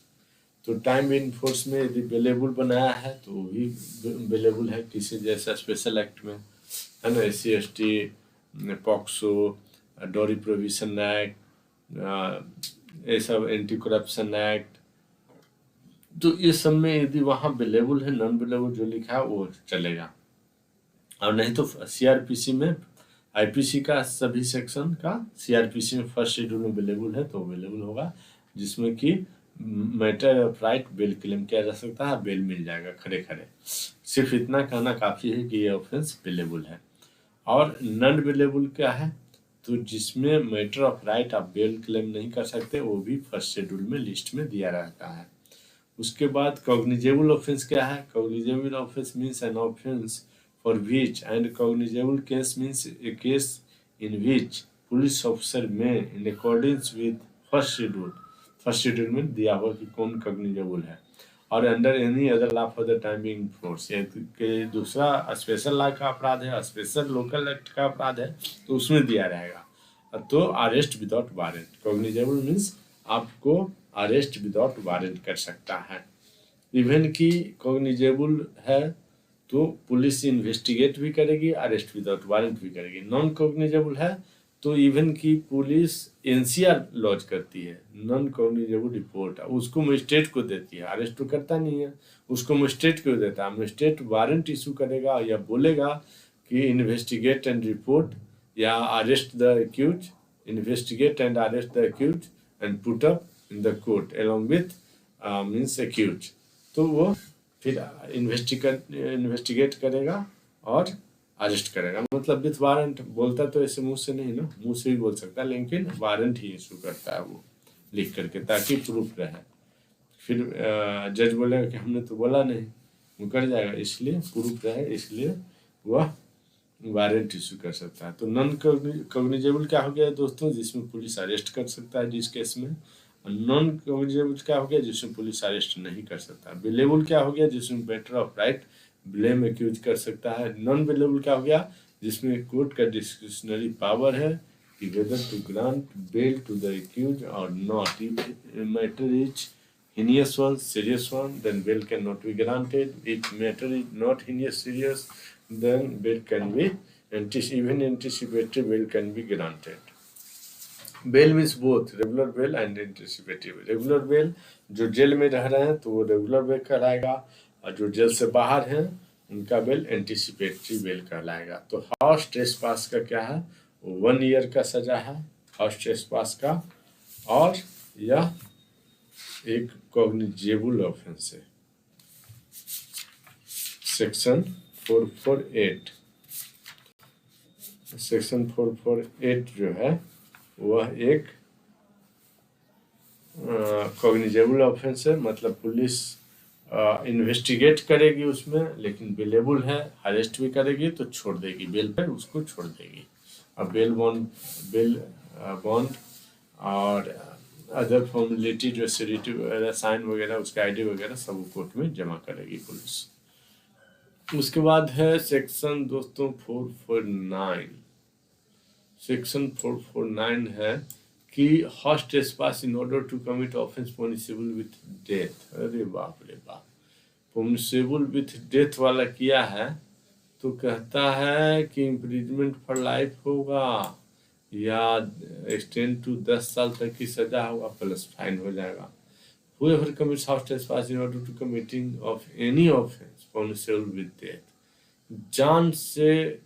तो टाइम इन फोर्स में यदि अवेलेबल बनाया है तो वो भी अवेलेबल है किसी जैसा स्पेशल एक्ट में, है ना। SC/ST, POCSO, dowry provision act, ये सब एंटी करप्शन एक्ट, तो इस सब में यदि वहाँ बेलेबल है, नॉन बेलेबल जो लिखा है वो चलेगा, और नहीं तो सीआरपीसी में, आईपीसी का सभी सेक्शन का सीआरपीसी में फर्स्ट शेड्यूल में अवेलेबल है तो अवेलेबल होगा, जिसमें कि matter of right bail claim किया जा सकता है, बेल मिल जाएगा खड़े खड़े। सिर्फ इतना कहना काफ़ी है कि ये ऑफेंस अवेलेबल है। और नॉन अवेलेबल क्या है, तो जिसमें मैटर ऑफ राइट आप बेल क्लेम नहीं कर सकते वो भी फर्स्ट शेड्यूल में लिस्ट में दिया रहता है। उसके बाद कॉग्निजेबल ऑफेंस क्या है, cognizable offence means an offence for which and cognizable case means a case in which police officer may in accordance with first schedule में दिया हुआ कि कौन cognizable है, और under any other law for the time being force, के दूसरा special law का अपराध है, स्पेशल लोकल एक्ट का अपराध है तो उसमें दिया रहेगा। तो arrest without warrant, cognizable means आपको अरेस्ट विदाउट वारंट कर सकता है। इवन की कॉग्निजेबल है तो पुलिस इन्वेस्टिगेट भी करेगी, अरेस्ट विदाउट वारंट भी करेगी। नॉन कॉग्निजेबल है तो इवन की पुलिस एनसीआर लॉन्च करती है, नॉन कॉग्निजेबल रिपोर्ट उसको मजिस्ट्रेट को देती है, अरेस्ट तो करता नहीं है, उसको मजिस्ट्रेट को देता है, मजिस्ट्रेट वारंट इशू करेगा या बोलेगा कि इन्वेस्टिगेट एंड रिपोर्ट या arrest the accuse, investigate and arrest the accuse and put up in the court along with means accuse, तो वो फिर इन्वेस्टिगेट करेगा और अरेस्ट करेगा। मतलब विथ वारंट बोलता तो ऐसे मुंह से नहीं ना, मुंह से भी बोल सकता है लेकिन वारंट ही इशू करता है वो लिख करके, ताकि प्रूफ रहे। फिर जज बोलेगा कि हमने तो बोला नहीं, वो कर जाएगा, इसलिए प्रूफ रहे, इसलिए वह वारंट इशू कर सकता है। तो नॉन कॉग्निजेबल क्या हो गया दोस्तों, जिसमें पुलिस अरेस्ट कर सकता है जिस केस में। नॉन कॉग्निजेबल क्या हो गया, जिसमें पुलिस अरेस्ट नहीं कर सकता। बेलेबल क्या हो गया, जिसमें matter of right blame accuse कर सकता है। नॉन बेलेबल क्या हो गया, जिसमें कोर्ट का डिस्क्रिशनरी पावर है कि whether to grant bail to the accused or not. If matter is heinous one, serious one, then bail cannot be granted. If matter is not heinous, serious, then bail can be even anticipatory bail can be granted. Bail means both regular bail and anticipatory. Regular bail जो jail में रह रहे हैं तो वो regular bell कहलाएगा, और जो जेल से बाहर हैं उनका बेल एंटिसिपेटरी बेल कहलाएगा। तो हाउस ट्रेसपास का क्या है, 1 ईयर का सजा है हाउस ट्रेसपास का, और यह एक कॉग्निजेबल ऑफेंस है। सेक्शन 448 जो है वह एक कॉग्निजेबल ऑफेंस है, मतलब पुलिस इन्वेस्टिगेट करेगी उसमें, लेकिन बेलेबल है, अरेस्ट भी करेगी तो छोड़ देगी, बेल पर उसको छोड़ देगी। अब बेल बॉन्ड और अदर फॉर्मेलिटी जो सिक्योरिटी वगैरह साइन वगैरह उसका आईडी वगैरह सब कोर्ट में जमा करेगी पुलिस। उसके बाद है सेक्शन दोस्तों 449। सेक्शन 449 है कि house trespass in order to commit offence punishable with death. अरे बाप रे बाप, पनिशेबल विथ डेथ वाला किया है तो कहता है कि इम्प्रिजमेंट फॉर लाइफ होगा या एक्सटेंड टू 10 साल तक की सजा होगा प्लस फाइन हो जाएगा। Whoever commits house trespass in order to committing of any offense punishable with death, जान से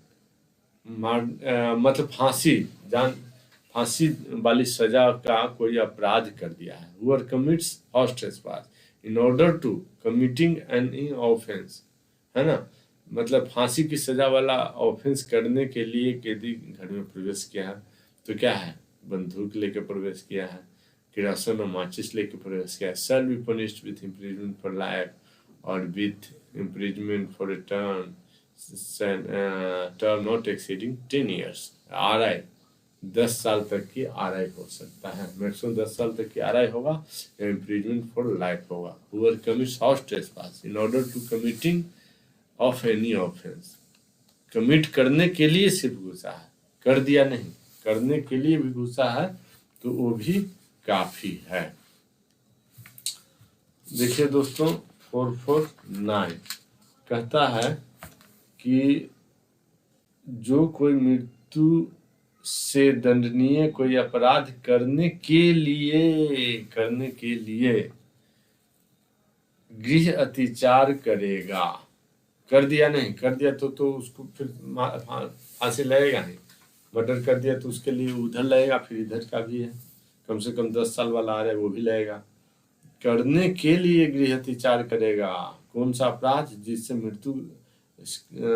मतलब फांसी वाली सजा का कोई अपराध कर दिया है। Whoever commits house trespass in order to committing any offense, है ना, मतलब फांसी की सजा वाला ऑफेंस करने के लिए कैदी घर में प्रवेश किया है तो क्या है, बंदूक लेकर प्रवेश किया है, किरासन और माचिस लेकर प्रवेश किया है, shall be punished with imprisonment for life or with imprisonment for a term not exceeding 10 years। RI 10 साल तक की RI हो सकता है, मैक्सिमम 10 साल तक की RI होगा या इम्प्रिजमेंट फॉर लाइफ होगा। Whoever commits house trespass in order to committing of any offense, commit करने के लिए सिर्फ घुसा है, कर दिया नहीं, करने के लिए भी घुसा है तो वो भी काफी है। देखिए दोस्तों 449 कहता है कि जो कोई मृत्यु से दंडनीय कोई अपराध करने के लिए गृह अतिचार करेगा, कर दिया नहीं, कर दिया तो उसको फिर फांसी लगेगा नहीं, मर्डर कर दिया तो उसके लिए उधर लगेगा, फिर इधर का भी है, कम से कम 10 साल वाला आ रहा है वो भी लगेगा। करने के लिए गृह अतिचार करेगा, कौन सा अपराध? जिससे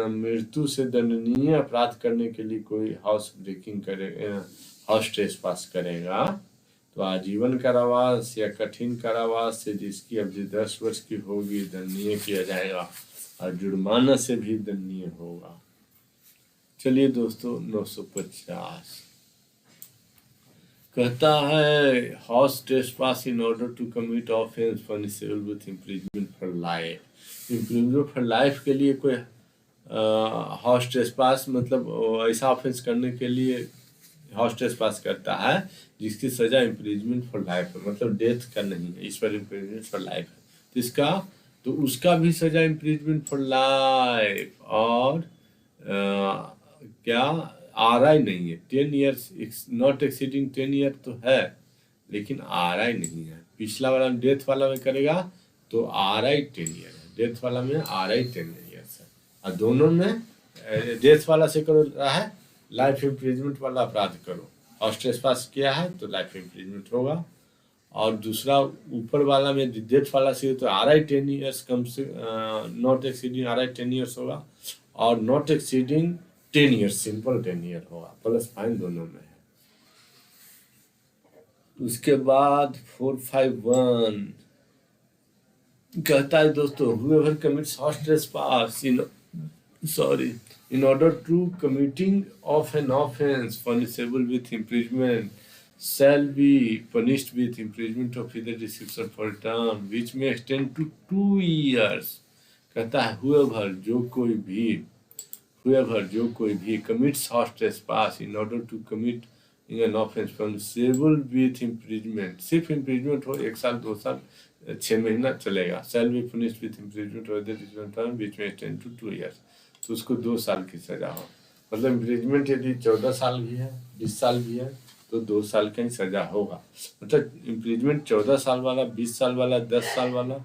मृत्यु से दंडनीय अपराध करने के लिए कोई हाउस ब्रेकिंग करेगा, हाउस ट्रेसपास करेगा तो आजीवन कारावास या कठिन कारावास से जिसकी अवधि 10 वर्ष की होगी दंडनीय किया जाएगा और जुर्माना से भी दंडनीय होगा। चलिए दोस्तों 950 कहता है house trespass in order to commit offence punishable with imprisonment for life. Imprisonment for life के लिए कोई हाउस ट्रेसपास मतलब ऐसा ऑफेंस करने के लिए हाउस ट्रेसपास करता है जिसकी सजा इम्प्रिजमेंट फॉर लाइफ है, मतलब डेथ का नहीं है, इस पर इम्प्रिजमेंट फॉर लाइफ है, तो इसका तो उसका भी सजा इम्प्रिजमेंट फॉर लाइफ। और क्या RI नहीं है, 10 ईयर्स नॉट एक्सीडिंग 10 ईयर तो है लेकिन RI नहीं है। पिछला वाला डेथ वाला में करेगा तो RI 10 ईयर है, डेथ वाला में RI 10 ईयर्स है, और दोनों में डेथ वाला से करो रहा है लाइफ इम्प्रिजमेंट वाला अपराध करो, हाउस ट्रेसपास किया है तो लाइफ इम्प्रिजमेंट होगा, और दूसरा ऊपर वाला में डेथ वाला से तो RI 10 ईयर्स कम से नॉट एक्सीडिंग RI 10 ईयर्स होगा, और not exceeding 10 years simple 10 year होगा, प्लस फाइन दोनों में है। उसके बाद 451 कहता है दोस्तों whoever commits house trespass in order to committing of an offense punishable with imprisonment shall be punished with imprisonment of either description for a term which may extend to 2 years। कहता है whoever जो कोई भी commits house trespass in order to commit an offense punishable with imprisonment, सिर्फ imprisonment हो 1 साल 2 साल 6 महीना चलेगा, shall be punished with imprisonment or other term which may extend to 2 years, तो उसको 2 साल की सजा हो, मतलब इम्प्रिजमेंट यदि 14 साल भी है 20 साल भी है तो 2 साल का ही सजा होगा। मतलब इम्प्रिजमेंट 14 साल वाला 20 साल वाला 10 साल वाला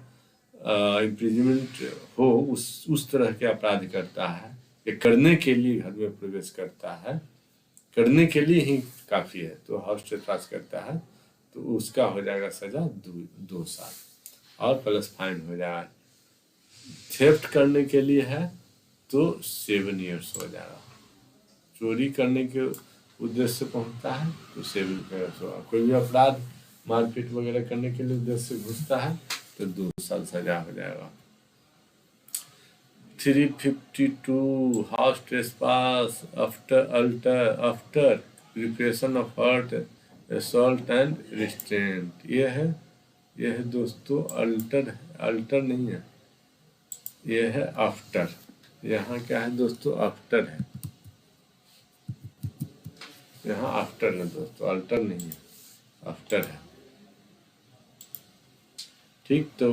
इम्प्रिजमेंट हो उस तरह के अपराध करता है, ये करने के लिए घर में प्रवेश करता है, करने के लिए ही काफ़ी है, तो हाउस ट्रेसपास करता है तो उसका हो जाएगा सजा 2 साल और प्लस फाइन हो जाएगा। थेफ्ट करने के लिए है तो 7 ईयर्स हो जाएगा, चोरी करने के उद्देश्य से पहुंचता है तो 7 ईयर्स होगा, कोई भी अपराध मारपीट वगैरह करने के लिए उद्देश्य से घुसता है तो 2 साल सजा हो जाएगा। 352 house trespass after preparation of hurt assault and restraint. ये है दोस्तों अल्टर नहीं है, ये है आफ्टर, यहाँ क्या है दोस्तों आफ्टर है, यहाँ आफ्टर है दोस्तों, अल्टर नहीं है आफ्टर है, ठीक। तो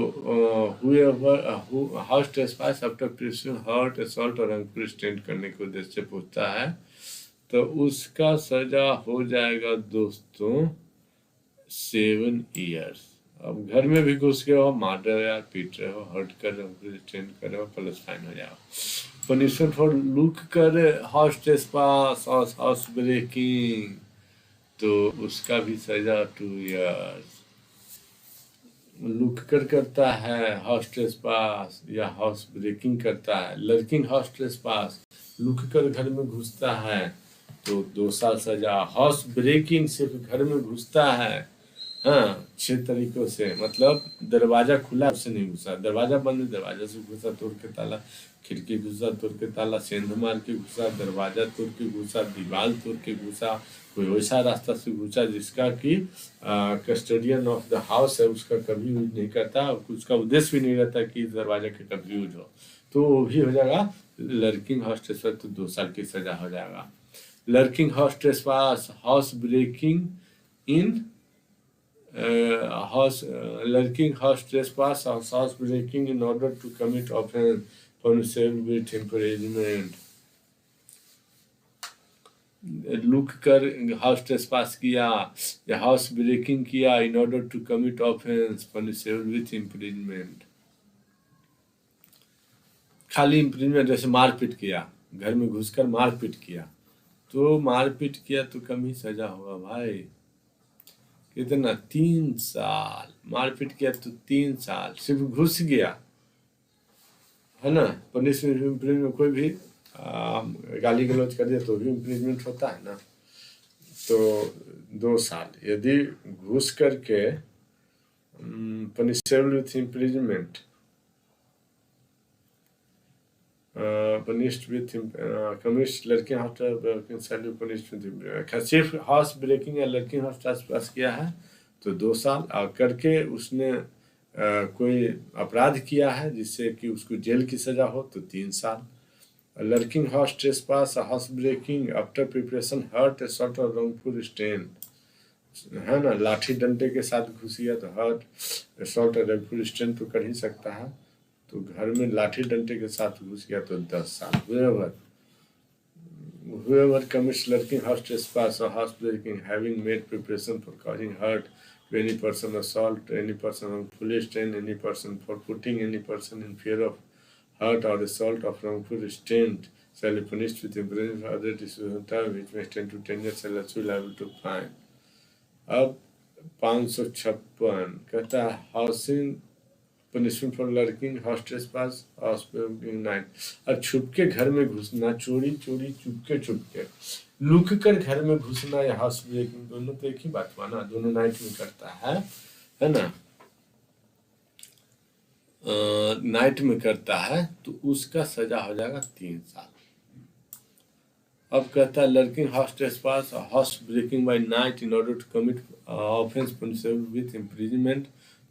house trespass after preparation hurt assault और रिस्ट्रेंट करने के उद्देश्य से पूछता है तो उसका सजा हो जाएगा दोस्तों 7 ईयर्स। अब घर में भी घुस गए हो, मार रहे हो, पीट रहे हो, हर्ट कर रहे हो, रिस्ट्रेंट कर रहे हो, प्लस फाइन हो जाएगा। पनिशमेंट फॉर लुक कर हाउस ट्रेसपास और हाउस ब्रेकिंग तो उसका भी सजा 2 ईयर्स। लुक कर करता है हाउस ट्रेसपास या हाउस ब्रेकिंग करता है, लर्किंग हाउस ट्रेसपास लुक कर घर में घुसता है तो 2 साल सजा। हाउस ब्रेकिंग सिर्फ घर में घुसता है, हाँ 6 तरीकों से, मतलब दरवाजा खुला उससे नहीं घुसा, दरवाजा बंद दरवाजा से घुसा तोड़ के ताला, खिड़की घुसा तोड़ के ताला, सेंध मार के घुसा, दरवाजा तोड़ के घुसा, दीवार तोड़ के घुसा, कोई वैसा रास्ता से घुसा जिसका कि कस्टोडियन ऑफ द हाउस है उसका कभी यूज नहीं करता, उसका उद्देश्य भी नहीं रहता कि इस दरवाजा का कभी यूज हो, तो वो भी हो जाएगा लर्किंग हाउस ट्रेसपास, तो 2 साल की सजा हो जाएगा। Lurking house trespass, house breaking in lurking house trespass or house breaking in order to commit offense punishable with imprisonment। Lurk कर हाउस ट्रेसपास किया या हाउस ब्रेकिंग किया in order to commit offence punishable with imprisonment. खाली imprisonment, जैसे मारपीट किया, घर में घुसकर मारपीट किया, तो मारपीट किया तो कम ही सजा होगा भाई। कितना? 3 साल। मारपीट किया तो 3 साल, सिर्फ घुस गया, है ना। पनिशमेंट इम्प्रिजमेंट, कोई भी गाली गलौज कर दिया तो भी इम्प्रिजमेंट होता है ना। तो 2 साल। यदि घुस करके punishable with imprisonment, punished with कमिश्ड लड़की सिर्फ हाउस ब्रेकिंग या लड़की हाउस ट्रेसपास किया है तो 2 साल, और करके उसने कोई अपराध किया है जिससे कि उसको जेल की सजा हो तो 3 साल। Lurking house trespass, house breaking after preparation, hurt, assault और रॉन्गफुल स्टेन, है ना। लाठी डंडे के साथ घुस गया तो हर्ट, असॉल्ट और रॉन्गफुल स्टेन तो कर ही सकता है। तो घर में लाठी डंडे के साथ घुस गया तो 10 साल। whoever commits lurking house trespass or house breaking having made preparation for causing hurt to any person, assault any person wrongfully restrained any person, for putting any person in fear of hurt or assault of wrongful restraint shall be punished with imprisonment for other disposition time which may extend to 10 years, shall also be liable to fine। अब 556 कहता है housing punishment for lurking, house trespass, house breaking 9। अब छुप के घर में घुसना, चोरी चोरी चुपके लुक कर घर में घुसना या हाउस ब्रेकिंग, दोनों तो एक ही बात हुआ ना, दोनों नाइट में करता है ना। नाइट में करता है तो उसका सजा हो जाएगा 3 साल। अब कहता है lurking house trespass, house breaking by night in order to commit offence punishable with imprisonment,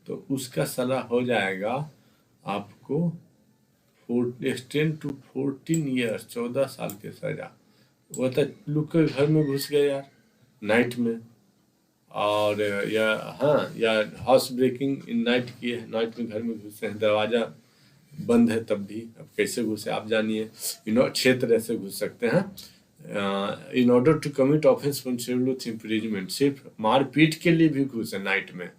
तो उसका सजा हो जाएगा आपको एक्सटेंड टू 14 ईयर्स, 14 साल की सजा। वो तो लुक कर घर में घुस गए यार नाइट में, और या हाँ, या हाउस ब्रेकिंग इन नाइट की है, नाइट में घर में घुसे हैं, दरवाजा बंद है तब भी, अब कैसे घुसे आप जानिए, क्षेत्र ऐसे घुस सकते हैं। In order to commit offence punishable with imprisonment, सिर्फ मारपीट के लिए भी घुसे नाइट में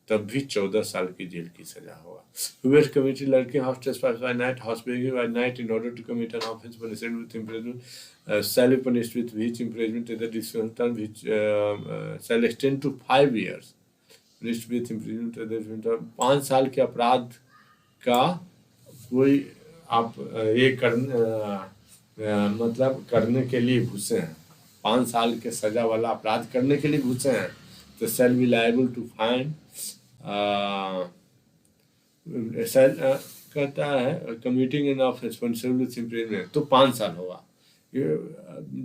तब भी 14 साल की जेल की सजा होगा। Whoever committed lurking house trespass by night, house breaking by night in order to commit an offence punishable with imprisonment shall be punished with which imprisonment the discretion term which shall extend to 5 years, punished with imprisonment the discretion term। 5 साल के अपराध का कोई आप ये मतलब करने के लिए घुसे हैं, 5 साल के सजा वाला अपराध करने के लिए घुसे हैं तो shall be liable to fine, कहता है committing an offence punishable with imprisonment तो 5 साल होगा।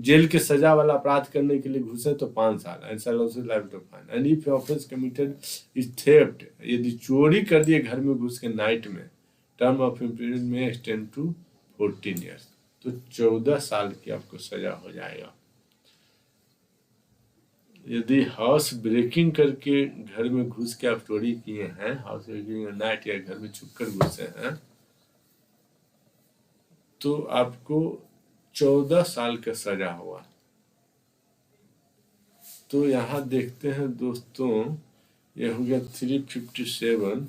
जेल के सजा वाला अपराध करने के लिए घुसे तो 5 साल। And shall also liable to fine and if offence committed is theft, यदि चोरी कर दिए घर में घुस के नाइट में, टर्म ऑफ इम्प्रिजमेंट में एक्सटेंड टू 14 ईयर्स, तो 14 साल की आपको सजा हो जाएगा। यदि हाउस ब्रेकिंग करके घर में घुस के आप चोरी किए हैं, हाउस ब्रेकिंग नाइट या घर में छुप कर घुसे हैं, तो आपको 14 साल का सजा हुआ। तो यहाँ देखते हैं दोस्तों, ये हो गया 357,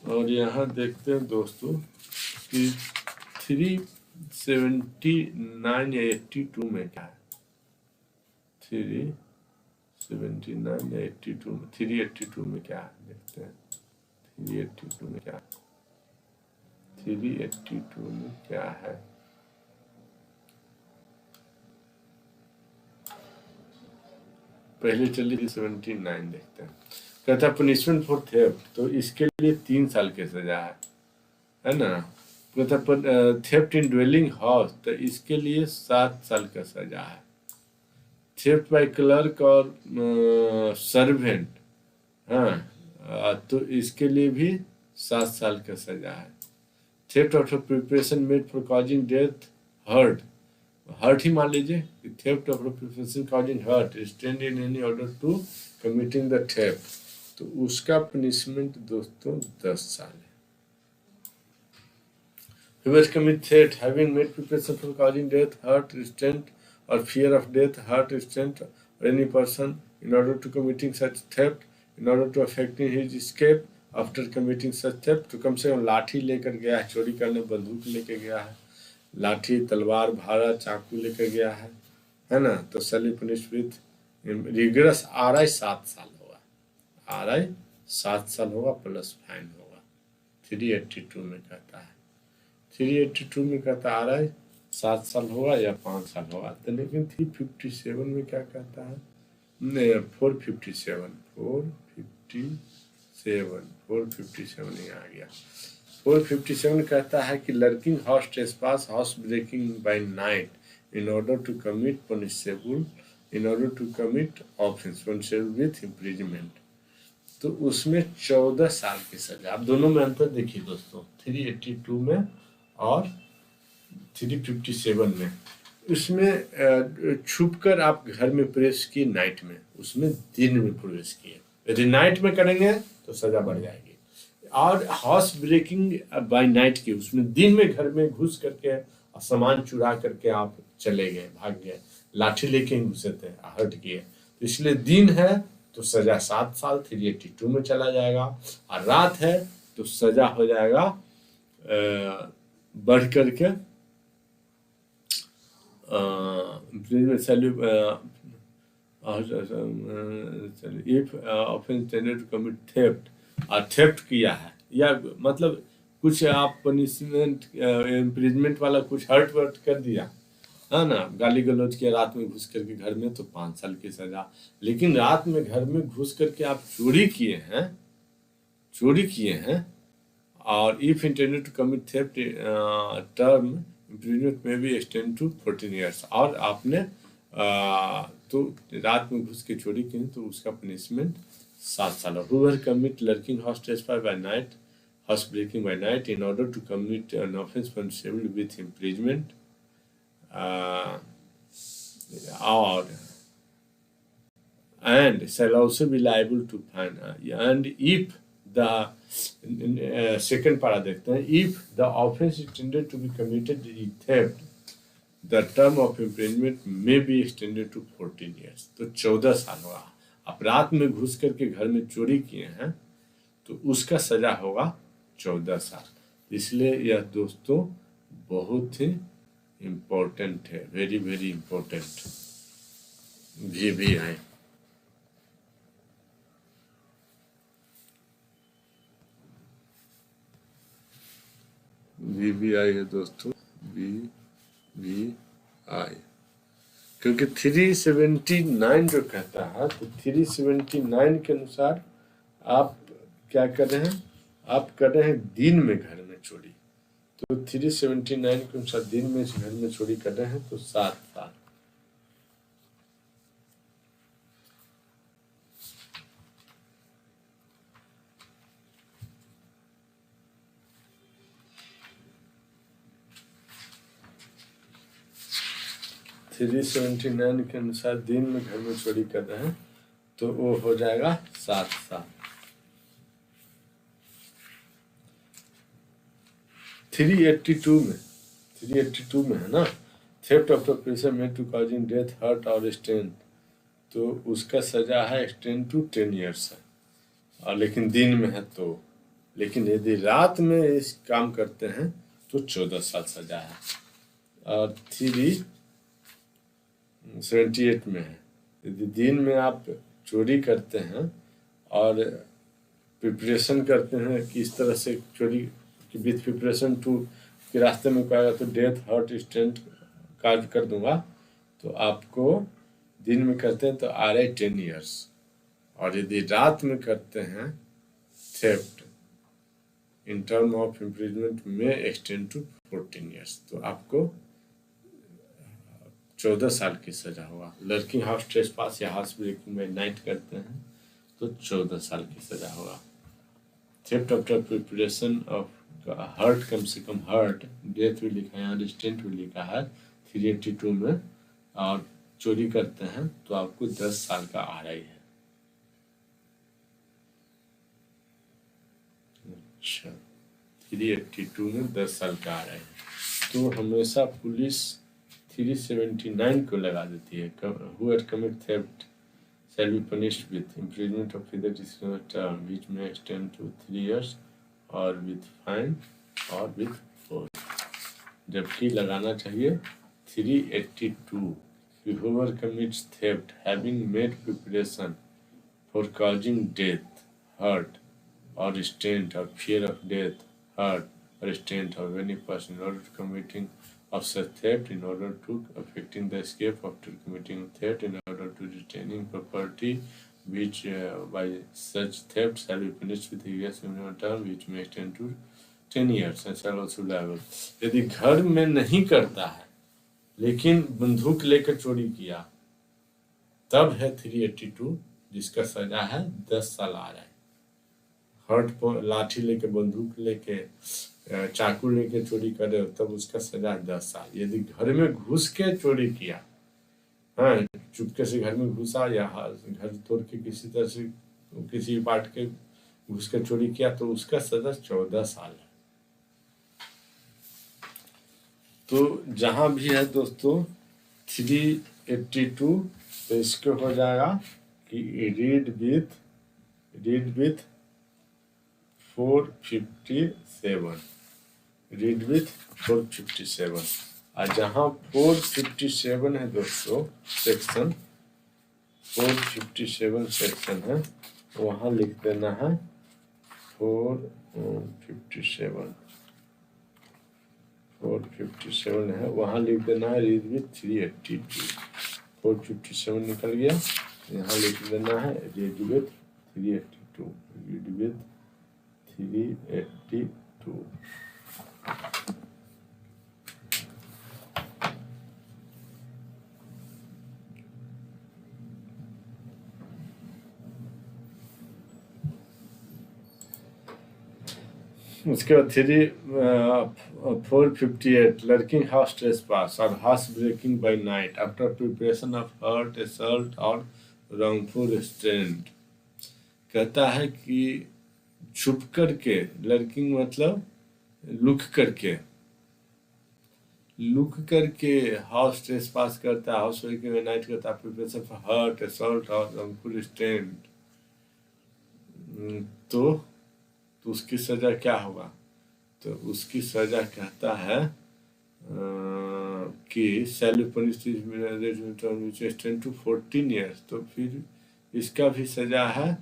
और यहाँ देखते हैं दोस्तों कि 379 या 82 में क्या है। 379 या 82 में, 382 में क्या है देखते हैं। 382 में क्या है, 382 में क्या है, पहले चलिए 79 देखते हैं। कहता है पनिशमेंट फॉर थेफ्ट, तो इसके लिए 3 साल की सजा है ना। कहता है थेफ्ट इन ड्वेलिंग हाउस, तो इसके लिए 7 साल का सजा है। थेफ्ट बाय क्लर्क और सर्वेंट, हाँ, तो इसके लिए भी 7 साल का सजा है। Theft of preparation made for causing death, hurt ही मान लीजिए, theft of preparation causing hurt stand in any order to committing the theft, तो उसका पनिशमेंट दोस्तों 10 साल है। Whoever commit theft having made preparation for causing death, hurt, restraint or fear of death, hurt, restraint or any person in order to committing such theft, in order to effecting his escape after committing such theft, तो कम से कम लाठी लेकर गया है, चोरी करने बंदूक लेकर गया है, लाठी तलवार भाला चाकू लेकर गया है ना, तो शैल पुनिश विथ रिगरस RI 7 साल होगा, RI 7 साल होगा प्लस फाइन होगा। 382 में कहता है, 382 में कहता है RI 7 साल होगा या 5 साल होगा, तो लेकिन 357 में क्या कहता है, 457 457 आ गया। 457 कहता है कि lurking house trespass, house breaking by night in order to commit punishable, in order to commit offence punishable with imprisonment, तो उसमें 14 साल की सजा। आप दोनों में अंतर देखिए दोस्तों, 382 में और 357 में। उसमें छुपकर आप घर में प्रवेश किए नाइट में, उसमें दिन में प्रवेश किए। यदि नाइट में करेंगे तो सजा बढ़ जाएगी। और हाउस ब्रेकिंग बाय नाइट की, उसमें दिन में घर में घुस करके और सामान चुरा करके आप चले गए, भाग गए, लाठी लेके ही घुसे थे, हट किए, तो इसलिए दिन है तो सजा 7 साल 382 में चला जाएगा, और रात है तो सजा हो जाएगा बढ़ करके if offence tended to commit theft, और थेफ्ट किया है या मतलब कुछ आप पनिशमेंट इम्प्रिजमेंट वाला कुछ हर्ट वर्ट कर दिया है ना, गाली गलौज किया रात में घुस करके घर में, तो 5 साल की सजा। लेकिन रात में घर में घुस करके आप चोरी किए हैं और if intended to commit theft term imprisonment में भी एक्सटेंड टू 14 ईयर्स, और आपने तो रात में घुस के चोरी की तो उसका पनिशमेंट 7 साल। Whoever commit lurking house trespass by night, house breaking by night in order to commit an offence punishable with imprisonment, और and shall also be liable to fine, and if the second para देखते हैं, if the offense is intended to be committed in theft, the term of imprisonment may be extended to 14 years, तो 14 साल होगा। आप रात में घुस करके घर में चोरी किए हैं तो उसका सजा होगा 14 साल। इसलिए यह दोस्तों बहुत ही इम्पोर्टेंट है, वेरी वेरी इम्पोर्टेंट। VBI है दोस्तों, VBI, क्योंकि 379 जो कहता है, तो 379 के अनुसार आप क्या कर रहे हैं, आप कर रहे हैं दिन में घर में चोरी, तो 379 के अनुसार दिन में घर में चोरी कर रहे हैं तो 7 साल। थ्री 379 के अनुसार दिन में घर में चोरी कर रहे हैं तो वो हो जाएगा 7 साल। 382 में है ना, theft of the person made to causing death, hurt और स्टेन, तो उसका सजा है एक्सटेंड टू 10 ईयर्स है, और लेकिन दिन में है तो, लेकिन यदि रात में इस काम करते हैं तो 14 साल सजा है। और 378 में है, यदि दिन में आप चोरी करते हैं और प्रिपरेशन करते हैं कि इस तरह से चोरी कि विथ प्रिपरेशन टू के रास्ते में कहेगा तो डेथ हर्ट स्टेंट कार्ड कर दूंगा, तो आपको दिन में करते हैं तो RI 10 ईयर्स, और यदि रात में करते हैं theft in term of imprisonment में एक्सटेंड टू 14 ईयर्स, तो आपको 14 साल की सजा होगा। लर्किंग हाउस ट्रेसपास या हाउस ब्रेकिंग में नाइट करते हैं तो 14 साल की सजा होगा। Theft after preparation of hurt, कम से कम हर्ट, डेथ भी लिखा है और स्टेंट भी लिखा है 382 में, और चोरी करते हैं तो आपको 10 साल का RI है। अच्छा, 382 में 10 साल का RI है, तो हमेशा पुलिस 379 को लगा देती है, who had commit theft shall be punished with imprisonment of either discretionary term which may extend to 3 years or with fine or with force. जबकि लगाना चाहिए 382 whoever commits theft having made preparation for causing death, hurt, or restraint or fear of death, hurt, or restraint of any person in order to committing of such theft, in order to effecting the escape after committing theft, in order to retaining property which by such theft shall be punished with a year's minimum term which may extend to 10 years and shall also be liable. यदि घर में नहीं करता है लेकिन बंदूक लेकर चोरी किया तब है 382 जिसका सजा है 10 साल आ जाए। हर्ट पर लाठी लेके बंदूक लेके चाकू लेके चोरी करे तब उसका सजा है 10 साल। यदि घर में घुस के चोरी किया, हाँ, चुपके से घर में घुसा या घर तोड़ के किसी तरह से किसी पार्ट के घुस के चोरी किया तो उसका सजा 14 साल है। तो जहां भी है दोस्तों 382 तो इसको हो जाएगा कि रीड विथ 457 रीड विथ 457 और जहां 457 है दोस्तों सेक्शन 457 सेक्शन है वहां लिख देना है 457 है वहां लिख देना है रीड विथ 382 457 निकल गया यहाँ लिख देना है रीड विथ 382 रीड विथ 382 उसके बाद 458 लर्किंग हाउस ट्रेसपास और house breaking by night after preparation of hurt assault और रॉन्गफुल रिस्ट्रेंट कहता है कि छुप करके लर्किंग मतलब लुक करके हाउस ट्रेसपास करता है हाउस ब्रेकिंग बाय नाइट करता है प्रिपरेशन फॉर हर्ट असल्ट और रॉन्गफुल रिस्ट्रेंट तो उसकी सजा क्या होगा? तो उसकी सजा कहता है कि शैल पनिश एक्सटेंड टू 14 ईयर्स तो फिर इसका भी सजा है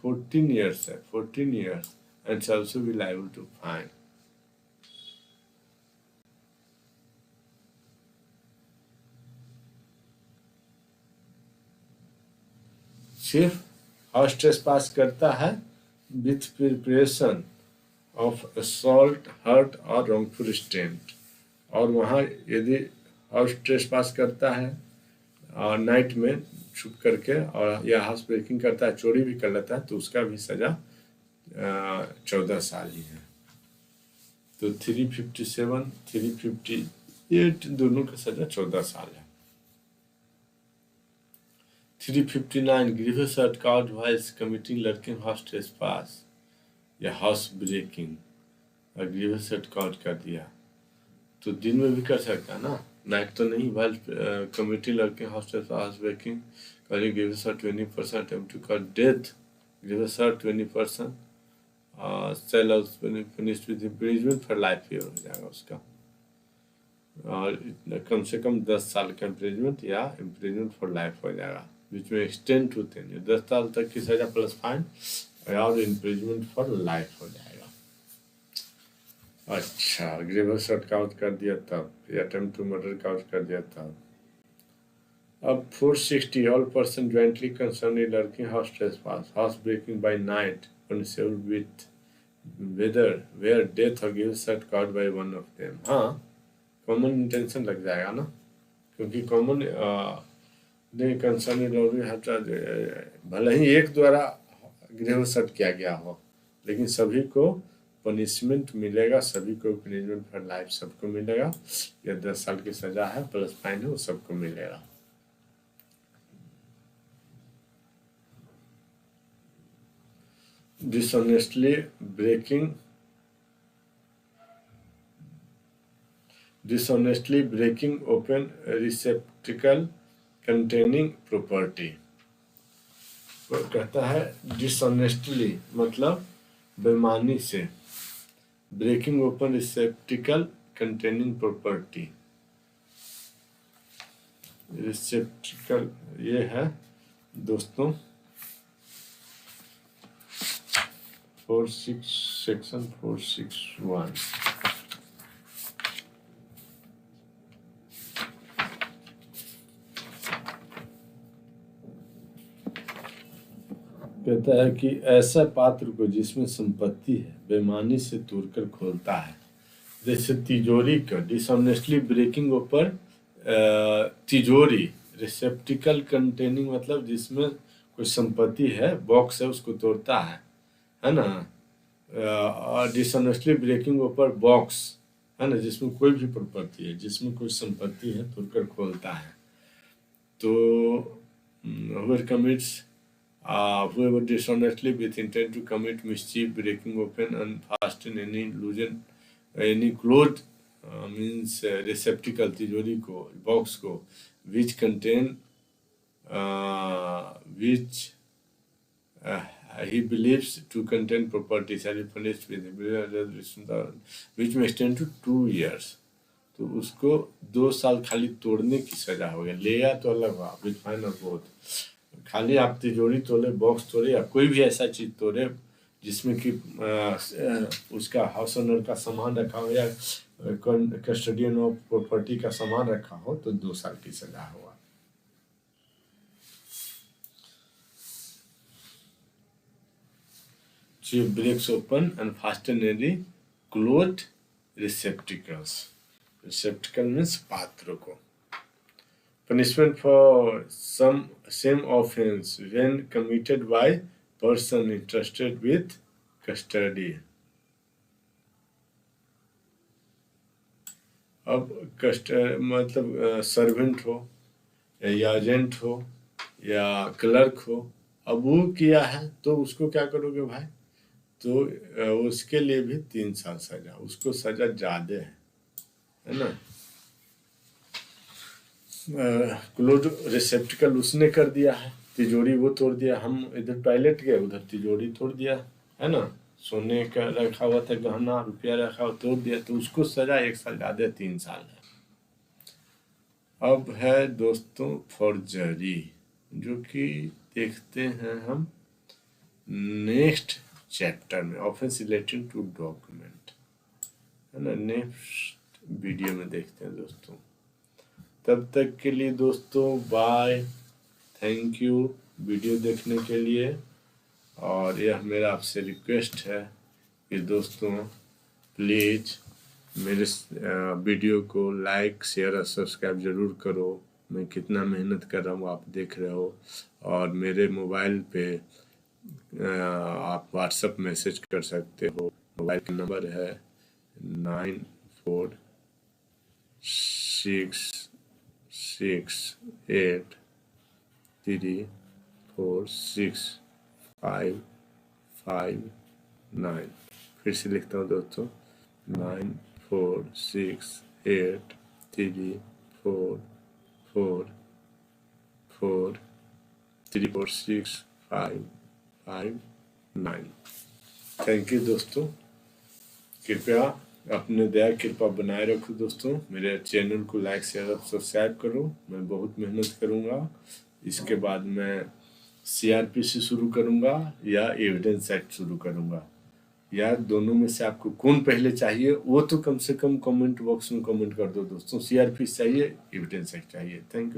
14 ईयर्स है 14 years and also be liable to fine. सिर्फ हाउस ट्रेसपास करता है with preparation of assault, hurt or wrongful restraint और वहाँ यदि हाउस ट्रेसपास करता है और नाइट में छुप करके और या हाउस ब्रेकिंग करता है चोरी भी कर लेता है तो उसका भी सजा 14 साल ही है। तो 357 358 दोनों का सजा 14 साल है। 359 grievous hurt caused while committing lurking house trespass या हाउस ब्रेकिंग और grievous hurt caused कर दिया तो दिन में भी कर सकता है ना, नाइट तो नहीं। while committing lurking house trespass house breaking causing grievous hurt 20% attempt to cause death grievous hurt 20% shall also be punished with imprisonment for life year हो जाएगा उसका और कम से कम 10 साल का इम्प्रिजमेंट या इम्प्रिजमेंट फॉर लाइफ हो जाएगा which may extend to 10 years 10 साल तक की सजा प्लस फाइन और इम्प्रिजमेंट फॉर लाइफ हो जाएगा। अच्छा ग्रेवियस हर्ट काउंट कर दिया तब या अटेम्प्ट टू मर्डर काउंट कर दिया तब। अब 460 all person jointly concern in lurking house trespass house breaking by night punishable with whether where death or grievous hurt count by one of them. हाँ common intention लग जाएगा ना क्योंकि common concern भले ही एक द्वारा ग्रेवियस हर्ट किया गया हो लेकिन सभी को पनिशमेंट मिलेगा सभी को पनिशमेंट फॉर लाइफ सबको मिलेगा या 10 साल की सजा है प्लस फाइन है वो सबको मिलेगा। dishonestly breaking open receptacle containing property वो कहता है डिसऑनेस्टली मतलब बेईमानी से, breaking open receptacle containing property. Receptacle ये है दोस्तों 46 सेक्शन 461। कहता है कि ऐसा पात्र को जिसमें संपत्ति है बेईमानी से तोड़कर खोलता है, जैसे तिजोरी का डिसऑनेस्टली ब्रेकिंग ओपन तिजोरी, रिसेप्टिकल कंटेनिंग मतलब जिसमें कोई संपत्ति है, बॉक्स है, उसको तोड़ता है ना। डिसऑनेस्टली ब्रेकिंग ओपन बॉक्स है ना, जिसमें कोई भी प्रॉपर्टी है, जिसमें कोई संपत्ति है, तोड़कर खोलता है। तो whoever commits whoever dishonestly with intent to commit mischief, breaking open and fasten any loosen any closed means receptacle तिजोरी को, बॉक्स को, which contain which he believes to contain property shall be punished with which may extend to 2 years। तो उसको 2 साल खाली तोड़ने की सजा हो गया। ले या तो अलग हुआ विद फाइन और बोथ। खाली आप तिजोरी तोड़े, बॉक्स तोड़े या कोई भी ऐसा चीज तोड़े जिसमें कि उसका हाउस ओनर का सामान रखा हो या कस्टडियन ऑफ प्रॉपर्टी का सामान रखा हो, तो 2 साल की सजा हुआ। Breaks open and fasten any closed receptacles. Receptacle means पात्र को। Punishment for some same offense when committed by person entrusted with custody। अब मतलब सर्वेंट हो या एजेंट हो या क्लर्क हो, अब वो किया है तो उसको क्या करोगे भाई? तो उसके लिए भी 3 साल सजा, उसको सजा ज्यादा है ना। क्लोज रिसेप्टिकल उसने कर दिया है, तिजोरी वो तोड़ दिया, हम इधर टॉयलेट गए उधर तिजोरी तोड़ दिया है ना, सोने का रखा हुआ था गहना रुपया रखा हुआ तोड़ दिया, तो उसको सजा 1 साल ज्यादा 3 साल है। अब है दोस्तों फॉर्जरी, जो कि देखते हैं हम नेक्स्ट चैप्टर में, ऑफेंस रिलेटेड टू डॉक्यूमेंट है ना, नेक्स्ट वीडियो में देखते हैं दोस्तों। तब तक के लिए दोस्तों बाय, थैंक यू वीडियो देखने के लिए। और यह मेरा आपसे रिक्वेस्ट है कि दोस्तों प्लीज़ मेरे वीडियो को लाइक शेयर और सब्सक्राइब ज़रूर करो। मैं कितना मेहनत कर रहा हूँ आप देख रहे हो। और मेरे मोबाइल पे आप व्हाट्सएप मैसेज कर सकते हो। मोबाइल का नंबर है 9468346559। फिर से लिखता हूँ दोस्तों 9468344559। थैंक यू दोस्तों। कृपया अपने दया कृपा बनाए रखो दोस्तों। मेरे चैनल को लाइक शेयर और सब्सक्राइब करो। मैं बहुत मेहनत करूँगा। इसके बाद मैं CRP से शुरू करूँगा या एविडेंस एक्ट शुरू करूँगा, या दोनों में से आपको कौन पहले चाहिए वो तो कम से कम कमेंट बॉक्स में कमेंट कर दो दोस्तों। CRP चाहिए, एविडेंस एक्ट चाहिए। Thank you.